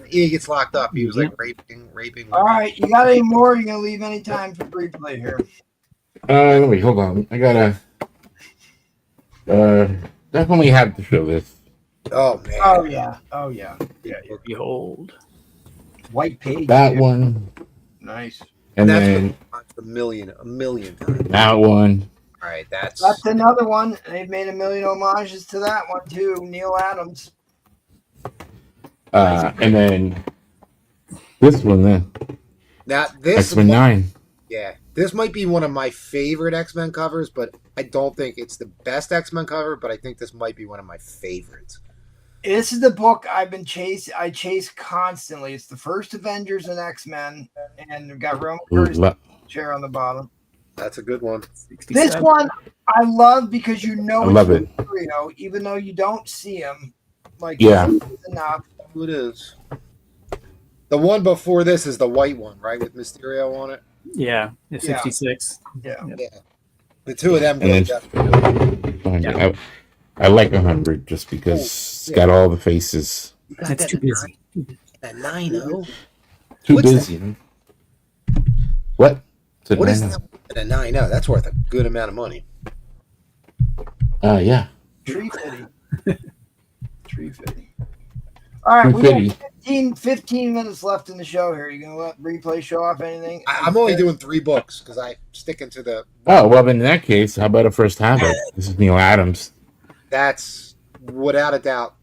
He gets locked up. He was like raping. All right, you got any more? You're gonna leave any time for Replay here. Wait, hold on. I gotta definitely have to show this. Oh man. Oh yeah. Behold. White page. That here. one. Nice. And That's then a million times. that one. All right, that's another one. They've made a million homages to that one too. Neil Adams. And then this one then. now this. X-Men 9. Yeah, this might be one of my favorite X-Men covers, but I don't think it's the best X-Men cover. But I think this might be one of my favorites. This is the book I've been chasing. I chase constantly. It's the first Avengers and X-Men, and we've got Roman Ooh, Curtis chair on the bottom. That's a good one. This one I love because I love it. Mysterio, even though you don't see him. Like Yeah. it's enough. Who it is? The one before this is the white one, right, with Mysterio on it. Yeah, it's 66. Yeah. Yeah, the two of them. And go then together. I like 100 just because it's got all the faces. You got That's that too busy. That 9-0. Too What's busy. What? What is that? A 9-0. That's worth a good amount of money. Yeah. Tree fitting. Tree fitting. All right, we got 15 minutes left in the show here. You gonna let Replay show off anything? I'm only doing 3 books because I sticking to the. Oh, well, then in that case, how about a first Havoc? This is Neil Adams. That's without a doubt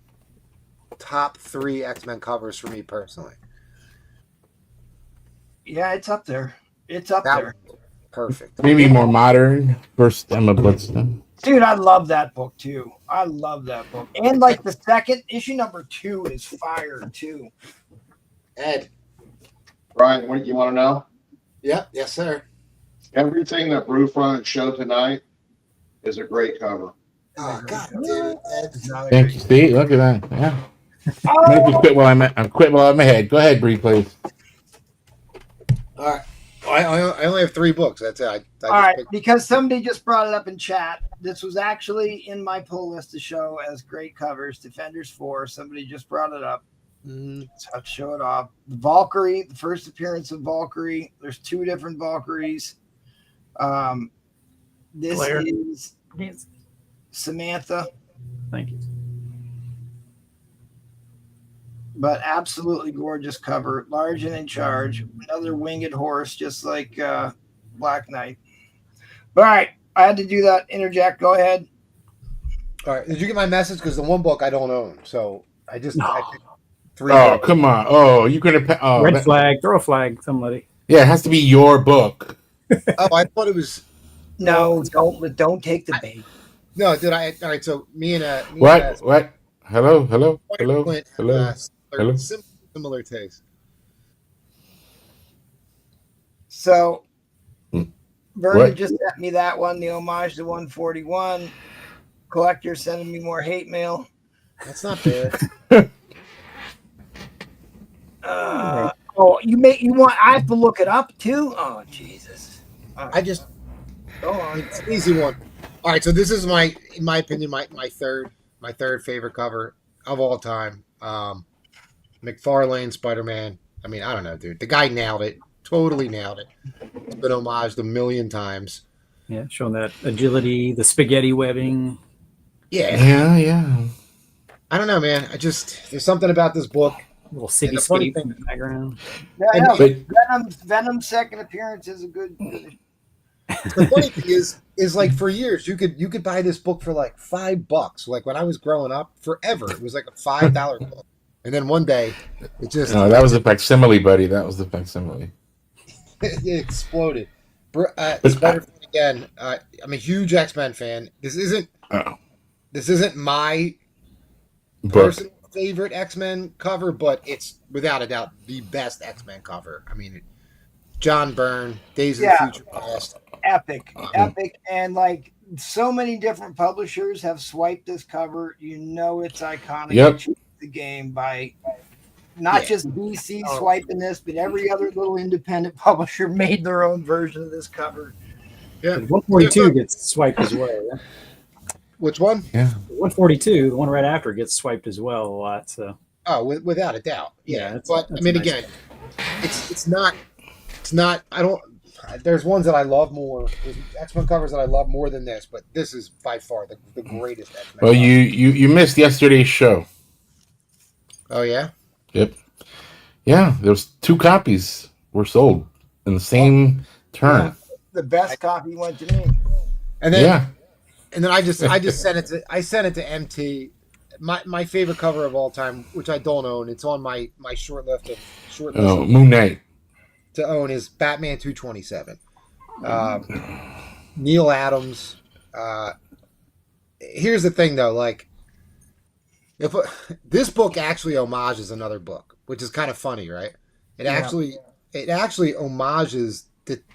top 3 X-Men covers for me personally. Yeah, it's up there. It's up That there. was perfect. Maybe more modern. First Emma Bloodstone. Dude, I love that book too. I love that book. And like the second issue number 2 is fire too. Ed, Brian, what do you want to know? Yeah, yes, sir. Everything that Brewfront showed tonight is a great cover. Oh, God damn it, Ed. It's not a Thank great- you. See, look at that. Yeah. Oh, Make me quit while I'm quit while I'm ahead. Go ahead, Bree, please. All right. I only have 3 books. That's it. I all just right, picked- because somebody just brought it up in chat. This was actually in my pull list to show as great covers. Defenders 4. Somebody just brought it up. Mhm. So I'll show it off. Valkyrie, the first appearance of Valkyrie. There's 2 different Valkyries. This Claire. is Samantha, Thank you. but absolutely gorgeous cover. Large and in charge. Another winged horse, just like Black Knight. All right, I had to do that. Interject. Go ahead. All right. Did you get my message? Because the one book I don't own. So I picked 3 Oh, books. come on. Oh, you're gonna. Oh, Red that- flag. Throw a flag. Somebody. yeah, it has to be your book. Oh, I thought it was. No, don't take the bait. No, did I? All right. So me and What? What? Hello? Hello? Hello? Clint, Hello? Hello? Similar taste. So Hmm. Vernon What? just sent me that one, the homage to 141. Collector sending me more hate mail. That's not bad. You want? I have to look it up too. Oh Jesus! I just. Go on. It's an easy one. All right. So this is in my opinion, my third favorite cover of all time. McFarlane Spider-Man. I mean, I don't know, dude. The guy nailed it. Totally nailed it. It's been homaged a million times. Yeah, showing that agility, the spaghetti webbing. Yeah. Yeah, yeah. I don't know, man. There's something about this book. Little And the funny cityscape in the background. Yeah, And- yeah. Venom's second appearance is a good. The funny thing is like for years you could buy this book for like $5. Like when I was growing up, forever it was like a $5 book. And then one day it just No, that was the facsimile, buddy. That was the facsimile. it exploded. Spider-Man again. I'm a huge X-Men fan. This isn't my Book. personal favorite X-Men cover, but it's without a doubt the best X-Men cover. I mean, John Byrne, Days of the Future Past. Epic, and like so many different publishers have swiped this cover. You know it's iconic. Yep. It changed the game by not just DC swiping this, but every other little independent publisher made their own version of this cover. Yeah. 142 gets swiped as well. Yeah. Which one? Yeah. 142, the one right after, gets swiped as well a lot. So Oh, without a doubt. Yeah. that's But I a mean, nice again, it's not. I don't. There's ones that I love more. There's X-Men covers that I love more than this, but this is by far the greatest X-Men. Well, cover. you missed yesterday's show. Oh yeah. Yep. Yeah, there's 2 copies were sold in the same turn. The best copy went to me. And then Yeah. and then I just sent it to MT. My favorite cover of all time, which I don't own. It's on my short list Oh, Moon Knight. to own is Batman 227. Neil Adams. Here's the thing, though. Like, if this book actually homages another book, which is kind of funny, right? It actually homages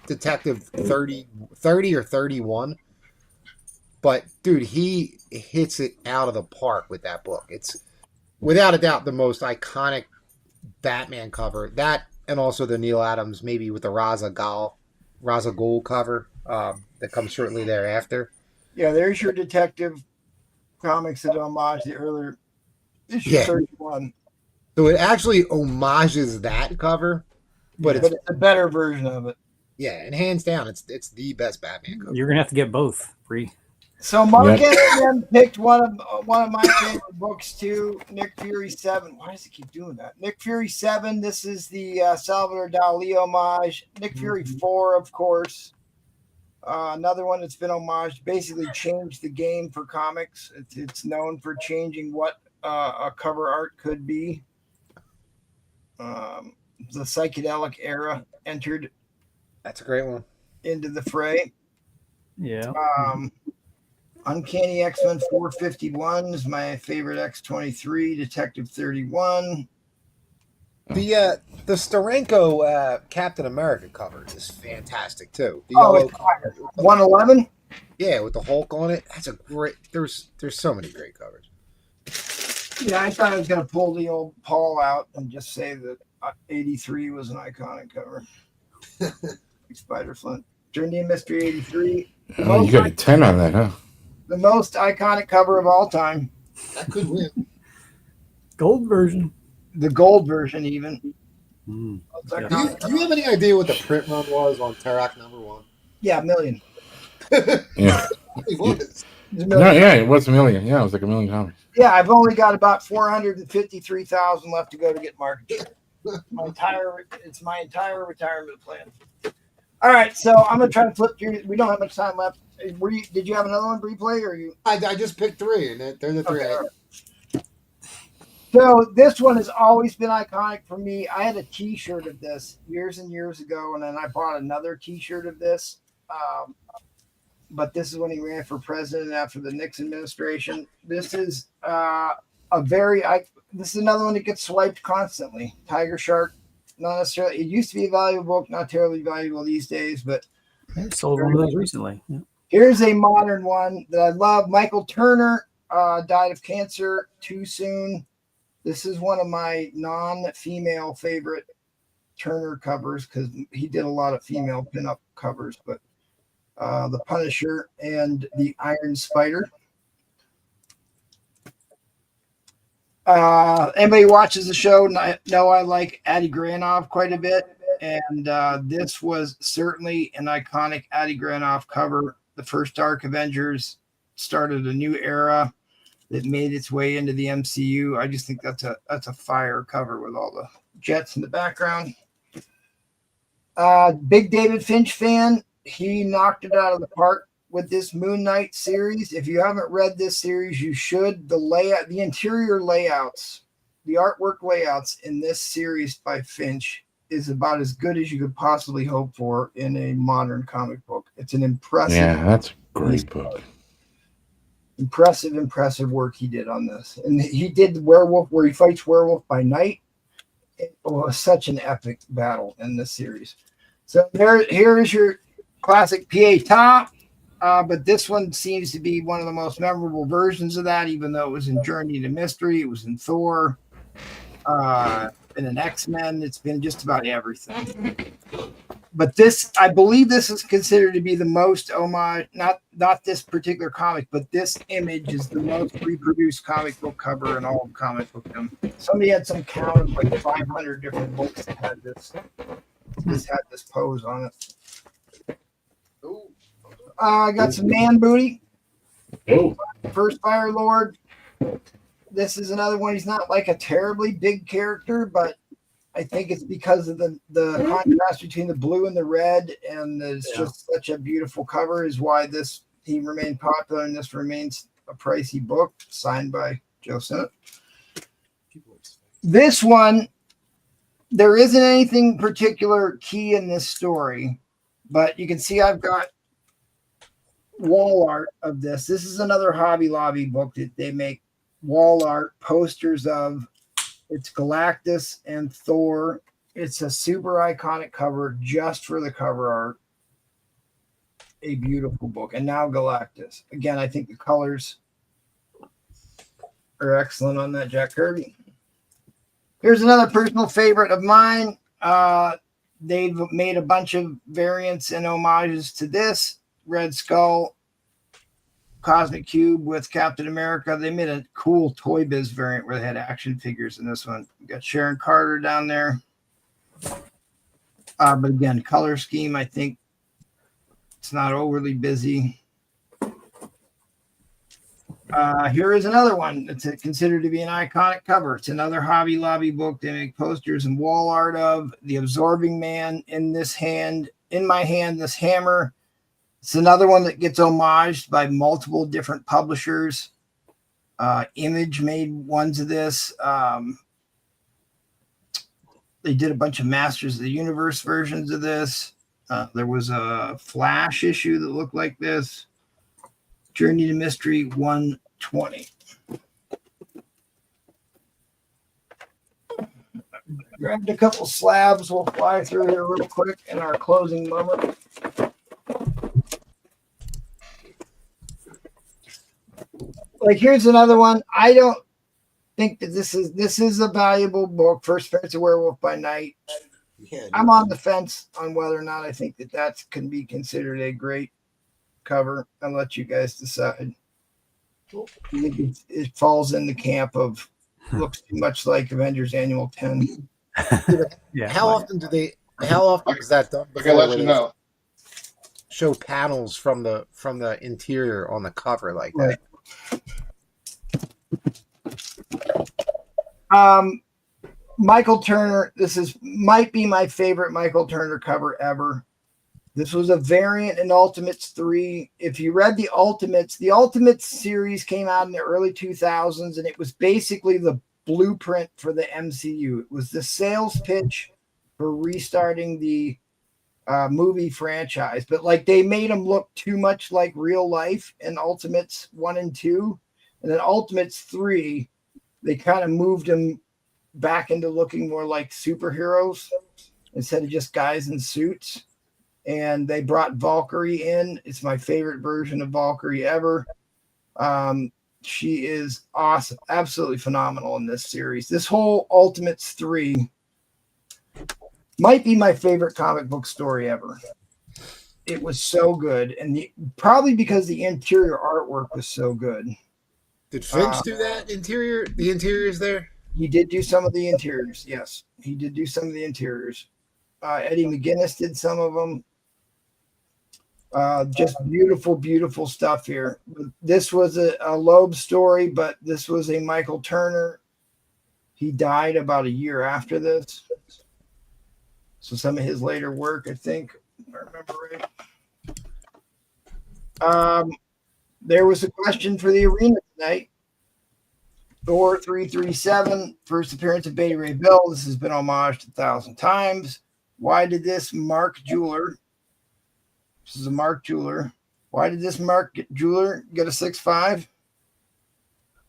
Detective 30 or 31. But dude, he hits it out of the park with that book. It's without a doubt the most iconic Batman cover. That and also the Neil Adams, maybe with the Raza Ghul cover that comes shortly thereafter. Yeah, there's your Detective Comics that homage the earlier issue Yeah. 31. So it actually homages that cover, but it's a better version of it. yeah, and hands down, it's the best Batman cover. You're gonna have to get both, Bree. So Mark Yep. M picked one of my favorite books too, Nick Fury 7. Why does it keep doing that? Nick Fury 7. This is the Salvador Dali homage. Nick Fury 4, of course. Another one that's been homaged, basically changed the game for comics. It's known for changing what a cover art could be. The psychedelic era entered That's a great one. into the fray. Yeah. Uncanny X-Men 451 is my favorite X-23, Detective 31. The Steranko Captain America cover is fantastic too. The Oh, yellow it's cover. 111. Yeah, with the Hulk on it. That's a great. There's so many great covers. Yeah, I thought I was going to pull the old Paul out and just say that 83 was an iconic cover. Spider Flint. Journey and Mystery 83. Oh, you got a 10 on that, huh? The most iconic cover of all time. That could win. Gold version. The gold version, even. Mm. Do you have any idea what the print run was on Turok #1? Yeah, a million. Yeah. It was. It was a No, million. yeah, it was a million. Yeah, it was like $1 million. Yeah, I've only got about 453,000 left to go to get market share. It's my entire retirement plan. All right, so I'm gonna try to flip through. We don't have much time left. Did you have another one replay, or you? I just picked 3, and they're the 3. Okay, all right. So this one has always been iconic for me. I had a T-shirt of this years and years ago, and then I bought another T-shirt of this. But this is when he ran for president after the Nixon administration. This is this is another one that gets swiped constantly. Tiger Shark, not necessarily. It used to be a valuable book, not terribly valuable these days, but I sold one of those recently. Yeah. here's a modern one that I love. Michael Turner died of cancer too soon. This is one of my non-female favorite Turner covers because he did a lot of female pinup covers, but the Punisher and the Iron Spider. Anybody watches the show know I like Adi Granov quite a bit, and this was certainly an iconic Adi Granov cover. The first Dark Avengers started a new era that made its way into the MCU. I just think that's a fire cover with all the jets in the background. Big David Finch fan. He knocked it out of the park with this Moon Knight series. If you haven't read this series, you should. The layout, the interior layouts, the artwork layouts in this series by Finch is about as good as you could possibly hope for in a modern comic book. It's an impressive. Yeah, that's a great book. Impressive work he did on this. And he did the werewolf where he fights werewolf by night. It was such an epic battle in this series. So here is your classic PA top. But this one seems to be one of the most memorable versions of that, even though it was in Journey to Mystery, it was in Thor, and in X-Men. It's been just about everything. But this, I believe this is considered to be the most homage, not this particular comic, but this image is the most reproduced comic book cover in all of comic bookdom. Somebody had some count of like 500 different books that had this. This had this pose on it. I got some Man Booty. First Fire Lord. This is another one. He's not like a terribly big character, but I think it's because of the contrast between the blue and the red, and it's just such a beautiful cover is why he remained popular, and this remains a pricey book signed by Joe Sennett. This one, there isn't anything particular key in this story, but you can see I've got wall art of this. This is another Hobby Lobby book that they make wall art posters of. It's Galactus and Thor. It's a super iconic cover just for the cover art. A beautiful book. And now Galactus. Again, I think the colors are excellent on that Jack Kirby. Here's another personal favorite of mine. They've made a bunch of variants and homages to this. Red Skull, Cosmic Cube with Captain America. They made a cool Toy Biz variant where they had action figures in this one. We got Sharon Carter down there. But again, color scheme, I think it's not overly busy. Here is another one that's considered to be an iconic cover. It's another Hobby Lobby book they make posters and wall art of. The Absorbing Man in this hand. In my hand, this hammer. It's another one that gets homaged by multiple different publishers. Image made ones of this. They did a bunch of Masters of the Universe versions of this. There was a Flash issue that looked like this. Journey to Mystery 120. Grabbed a couple slabs. We'll fly through here real quick in our closing moment. Like, here's another one. I don't think that this is a valuable book. First Appearance of Werewolf by Night. Yeah, I'm on the fence on whether or not I think that can be considered a great cover. I'll let you guys decide. It falls in the camp of looks too much like Avengers Annual 10. Yeah. How often is that done? I can before let where you they know. show panels from the interior on the cover like that. Michael Turner. Might be my favorite Michael Turner cover ever. This was a variant in Ultimates 3. If you read the Ultimates series came out in the early 2000s, and it was basically the blueprint for the MCU. It was the sales pitch for restarting the movie franchise, but like they made him look too much like real life in Ultimates 1 and 2. And then Ultimates 3, they kind of moved him back into looking more like superheroes instead of just guys in suits. And they brought Valkyrie in. It's my favorite version of Valkyrie ever. She is awesome, absolutely phenomenal in this series. This whole Ultimates 3 might be my favorite comic book story ever. It was so good, and probably because the interior artwork was so good. Did Finch do that interior? The interiors there? He did do some of the interiors. Yes, he did do some of the interiors. Eddie McGuinness did some of them. Just beautiful, beautiful stuff here. This was a Loeb story, but this was a Michael Turner. He died about a year after this. So some of his later work, I think, if I remember right. There was a question for the arena tonight. Thor 337, first appearance of Beta Ray Bill. This has been homaged 1,000 times. Why did this Mark Jeweler? This is a Mark Jeweler. Why did this Mark Jeweler get a 6.5?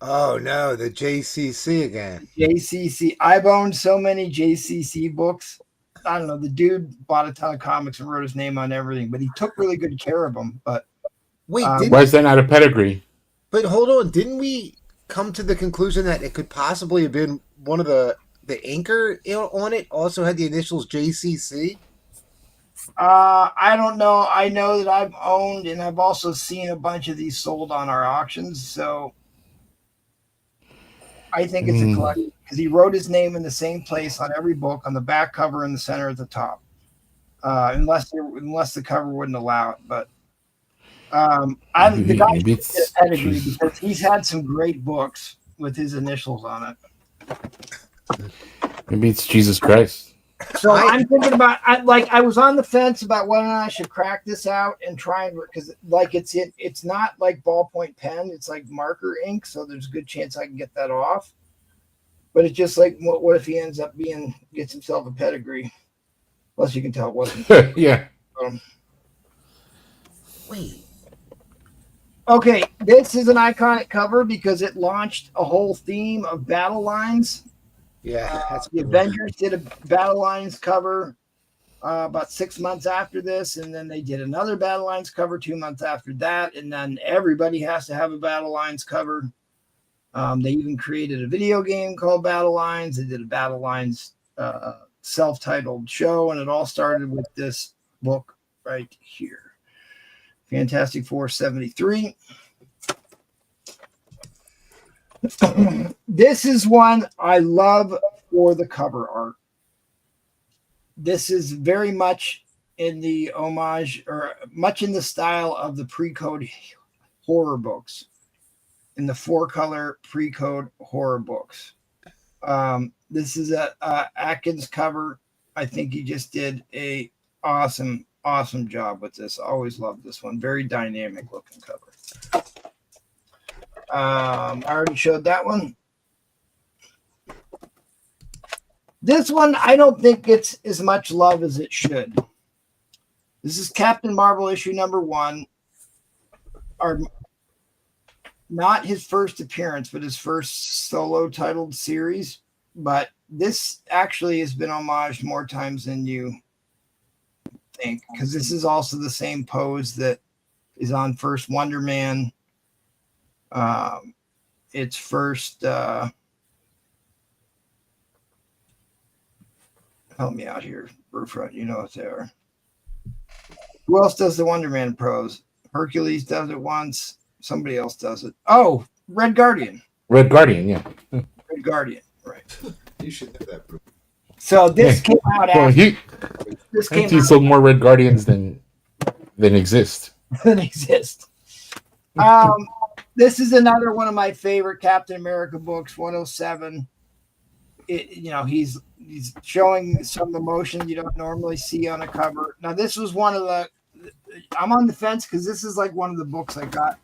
Oh no, the JCC again. JCC. I've owned so many JCC books. I don't know. The dude bought a ton of comics and wrote his name on everything, but he took really good care of them. But Wait, Why is that not a pedigree? but hold on, didn't we come to the conclusion that it could possibly have been one of the inker on it also had the initials JCC? I don't know. I know that I've owned and I've also seen a bunch of these sold on our auctions. So I think it's a collection because he wrote his name in the same place on every book, on the back cover in the center at the top, unless the cover wouldn't allow it. But the guy should get a pedigree because he's had some great books with his initials on it. Maybe it's Jesus Christ. So I'm thinking about, I was on the fence about whether or not I should crack this out and try and, because like it's not like ballpoint pen, it's like marker ink, so there's a good chance I can get that off. But it's just like, what if he ends up gets himself a pedigree? Plus, you can tell it wasn't. Yeah. Wait. Okay, this is an iconic cover because it launched a whole theme of battle lines. Yeah, that's the Avengers did a Battle Lines cover about 6 months after this, and then they did another Battle Lines cover 2 months after that, and then everybody has to have a Battle Lines cover. They even created a video game called Battle Lines. They did a Battle Lines self-titled show, and it all started with this book right here. Fantastic Four 73. This is one I love for the cover art. This is very much in the homage, or much in the style of the pre-code horror books, in the 4-color pre-code horror books. This is a Atkins cover. I think he just did a awesome job with this. Always loved this one. Very dynamic looking cover. I already showed that one. This one, I don't think gets as much love as it should. This is Captain Marvel issue number 1. Not his first appearance, but his first solo titled series. But this actually has been homaged more times than you think, because this is also the same pose that is on first Wonder Man. It's first. Help me out here, Brewfront. You know what they are. Who else does the Wonder Man pose? Hercules does it once. Somebody else does it. Oh, Red Guardian. Red Guardian, yeah. Red Guardian, right. You should have that. Bro. So this came out Well, after. This I think came he out sold more Red Guardians than exist. than exist. This is another one of my favorite Captain America books, 107. He's showing some emotion you don't normally see on a cover. Now, this was one of the. I'm on the fence because this is like one of the books I got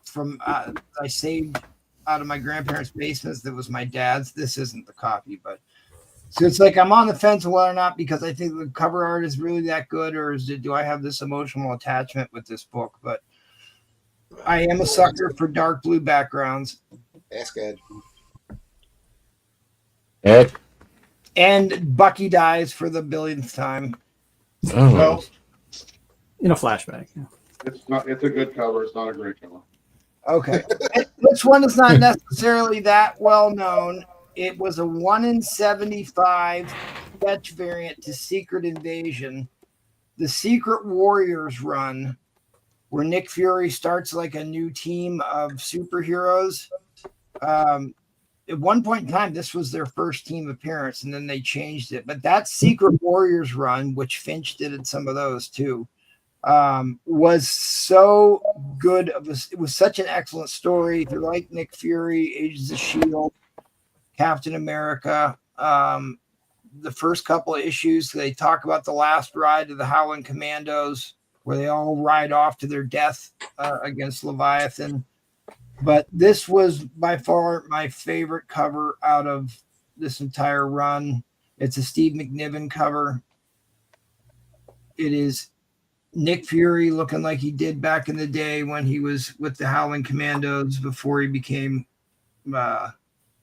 from I saved out of my grandparents' basements. That was my dad's. This isn't the copy, but so it's like I'm on the fence of whether or not, because I think the cover art is really that good, or do I have this emotional attachment with this book? But I am a sucker for dark blue backgrounds. Ask Ed. Ed? And Bucky dies for the billionth time. Oh, Well, In a flashback. Yeah. it's a good cover. It's not a great cover. Okay. This one is not necessarily that well known. It was a 1 in 75 sketch variant to Secret Invasion, the Secret Warriors run, where Nick Fury starts like a new team of superheroes. At one point in time, this was their first team appearance, and then they changed it. But that Secret Warriors run, which Finch did in some of those too, was so good. It was such an excellent story. If you like Nick Fury, Agents of S.H.I.E.L.D., Captain America, the first couple of issues, they talk about the last ride of the Howling Commandos, where they all ride off to their death against Leviathan. But this was by far my favorite cover out of this entire run. It's a Steve McNiven cover. It is Nick Fury looking like he did back in the day when he was with the Howling Commandos before he became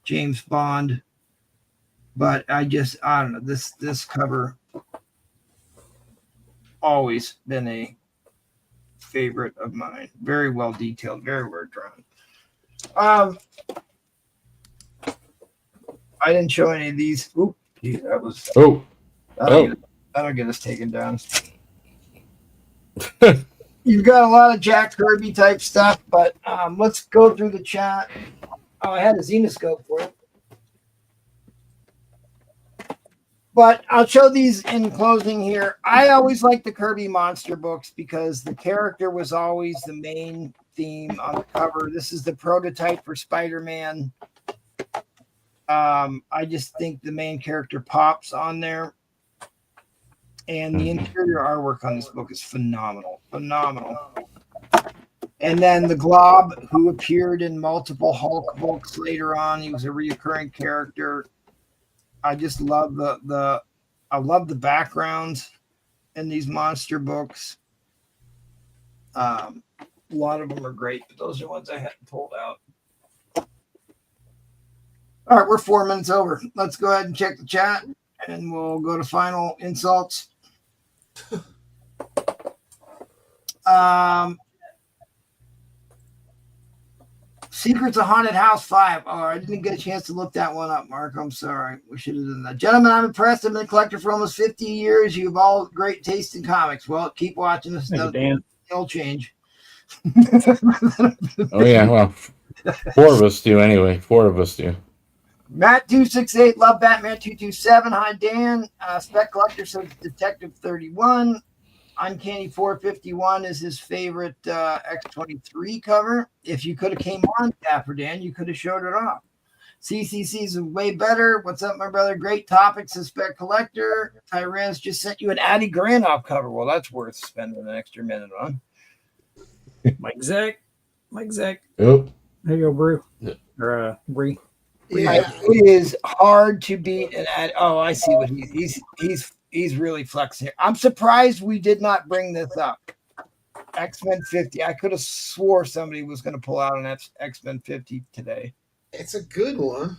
James Bond. But I don't know, this cover always been a favorite of mine. Very well detailed, very well drawn. I didn't show any of these. Oop, gee, that was. That'll get us taken down. You've got a lot of Jack Kirby type stuff, but let's go through the chat. Oh, I had a Xenoscope for it. But I'll show these in closing here. I always like the Kirby monster books because the character was always the main theme on the cover. This is the prototype for Spider-Man. I just think the main character pops on there. And the interior artwork on this book is phenomenal. Phenomenal. And then the Glob, who appeared in multiple Hulk books later on. He was a reoccurring character. I just love the backgrounds in these monster books. A lot of them are great, but those are ones I hadn't pulled out. All right, we're 4 minutes over. Let's go ahead and check the chat, and we'll go to final insults. Secrets of Haunted House 5. Oh, I didn't get a chance to look that one up, Mark. I'm sorry. We should have done that. Gentlemen, I'm impressed. I've been a collector for almost 50 years. You have all great taste in comics. Well, keep watching us. It'll change. Oh, yeah. Well, 4 of us do anyway. 4 of us do. Matt268, love Batman 227. Hi, Dan. Spec Collector says Detective 31. Uncanny 451 is his favorite X23 cover. If you could have came on, Dapper Dan, you could have showed it off. CCC's way better. What's up, my brother? Great topics, Spec Collector. Tyrann's just sent you an Addy Granoff cover. Well, that's worth spending an extra minute on. Mike Zach. Oh. There you go, Brew. Yeah. Or Bree. Yeah. It is hard to beat an Addy. Oh, I see what he's really flexing here. I'm surprised we did not bring this up. X-Men 50. I could have swore somebody was going to pull out an X-Men 50 today. It's a good one.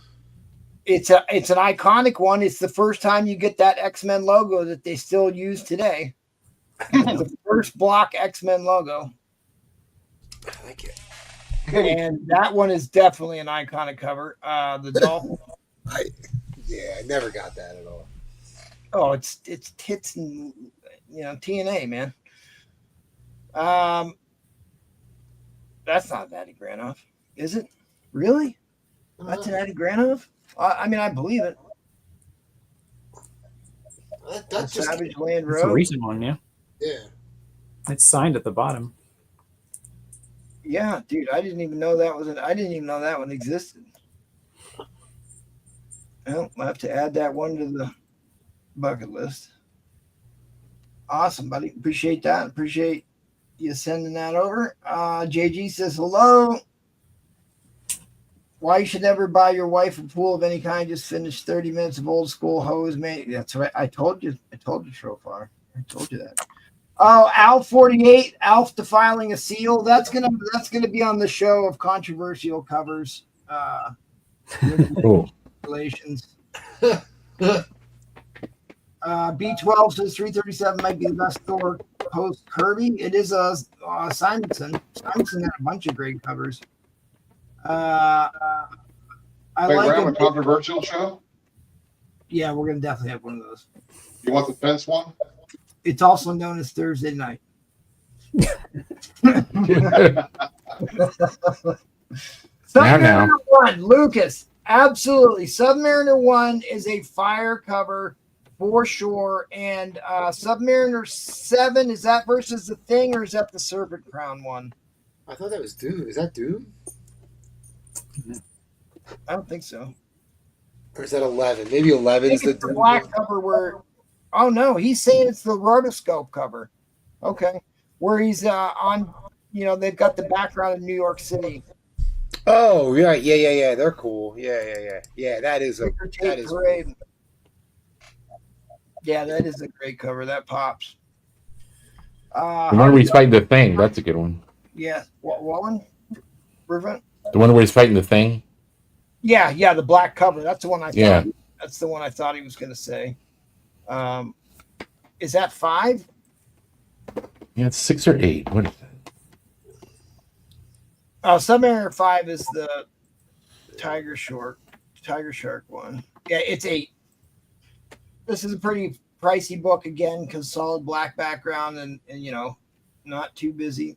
It's an iconic one. It's the first time you get that X-Men logo that they still use today. The first block X-Men logo. I like it. And that one is definitely an iconic cover. The Dolphin. I never got that at all. Oh, it's tits and TNA, man. That's not Eddie Granoff, is it? Really? That's an Eddie Granoff? I mean, I believe it. That's just Savage Land It's a Road. recent one, yeah. yeah. It's signed at the bottom. Yeah, dude, I didn't even know that I didn't even know that one existed. Well, I'll have to add that one to the bucket list. Awesome, buddy. Appreciate that. Appreciate you sending that over. JG says hello. Why you should never buy your wife a pool of any kind. Just finish 30 minutes of old school hose, mate. That's right. I told you so far. I told you that. Oh, Alf 48, Alf defiling a seal. That's gonna be on the show of controversial covers. Cool. Relations. B12 says 337 might be the best Thor post Kirby. It is a Simonson. Simonson had a bunch of great covers. I Wait, like we're having it. a controversial show? Yeah, we're gonna definitely have one of those. You want the fence one? It's also known as Thursday night. Submariner 1, Lucas. Absolutely. Submariner 1 is a fire cover for sure. And Submariner 7, is that versus the Thing or is that the Serpent Crown one? I thought that was Doom. Is that Doom? I don't think so. Or is that 11? Maybe 11 is the It's the Doom black one? cover where. Oh no, he's saying it's the rotoscope cover. Okay, where he's on. They've got the background of New York City. Oh, yeah. They're cool. Yeah. That is Parade. Yeah, that is a great cover. That pops. The one where he's fighting the Thing. That's a good one. Yeah, what one? Prevent. The one where he's fighting the Thing. Yeah, the black cover. That's the one I thought. Yeah. That's the one I thought he was going to say. Is that 5? Yeah, it's 6 or 8. What is that? Oh, Submariner 5 is the Tiger Shark one. Yeah, it's 8. This is a pretty pricey book again because solid black background and not too busy.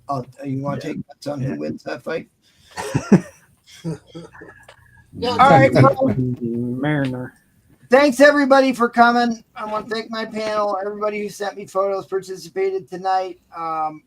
Oh, you want to take bets on who wins that fight? Yeah, All right, well, Mariner. thanks everybody for coming. I want to thank my panel, everybody who sent me photos, participated tonight.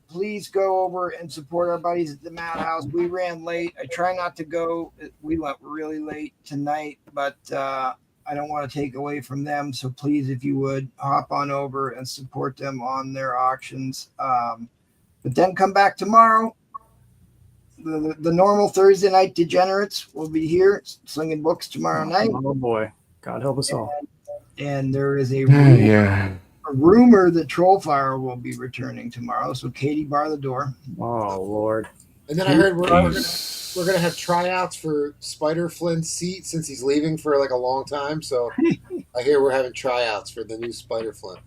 Please go over and support our buddies at the Madhouse. We ran late. I try not to go. We went really late tonight, but I don't want to take away from them. So please, if you would, hop on over and support them on their auctions. But then come back tomorrow. The normal Thursday night degenerates will be here slinging books tomorrow night. Oh boy, God help us all. And there is a rumor that Trollfire will be returning tomorrow. So Katie, bar the door. Oh Lord. And then I heard we're gonna have tryouts for Spider Flint's seat since he's leaving for like a long time. So I hear we're having tryouts for the new Spider Flint.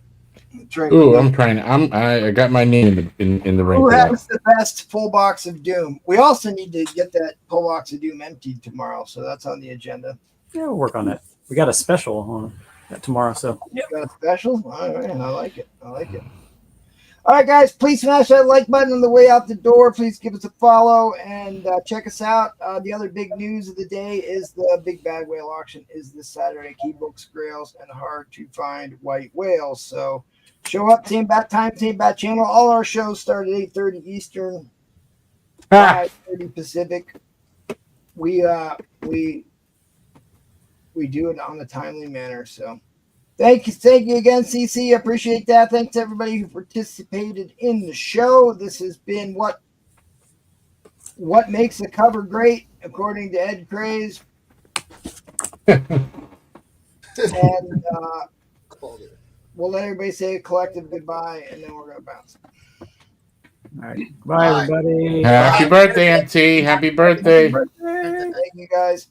Ooh, I'm trying. I got my name in the ring. Who has the best full box of Doom? We also need to get that full box of Doom emptied tomorrow, so that's on the agenda. Yeah, we'll work on that. We got a special on that tomorrow, so Got a special? All right, I like it. All right, guys, please smash that like button on the way out the door. Please give us a follow and check us out. The other big news of the day is the Big Bad Whale auction is this Saturday. Key books, grails, and hard to find white whales. So show up, same bat time, same bat channel. All our shows start at 8:30 Eastern, 5:30 Pacific. We do it on a timely manner. So thank you again, CC. I appreciate that. Thanks to everybody who participated in the show. This has been what makes a cover great, according to Ed Craze. And we'll let everybody say a collective goodbye, and then we're going to bounce. All right. Bye, Bye. everybody. Happy birthday, MT. Happy birthday. Happy birthday. Thank you guys.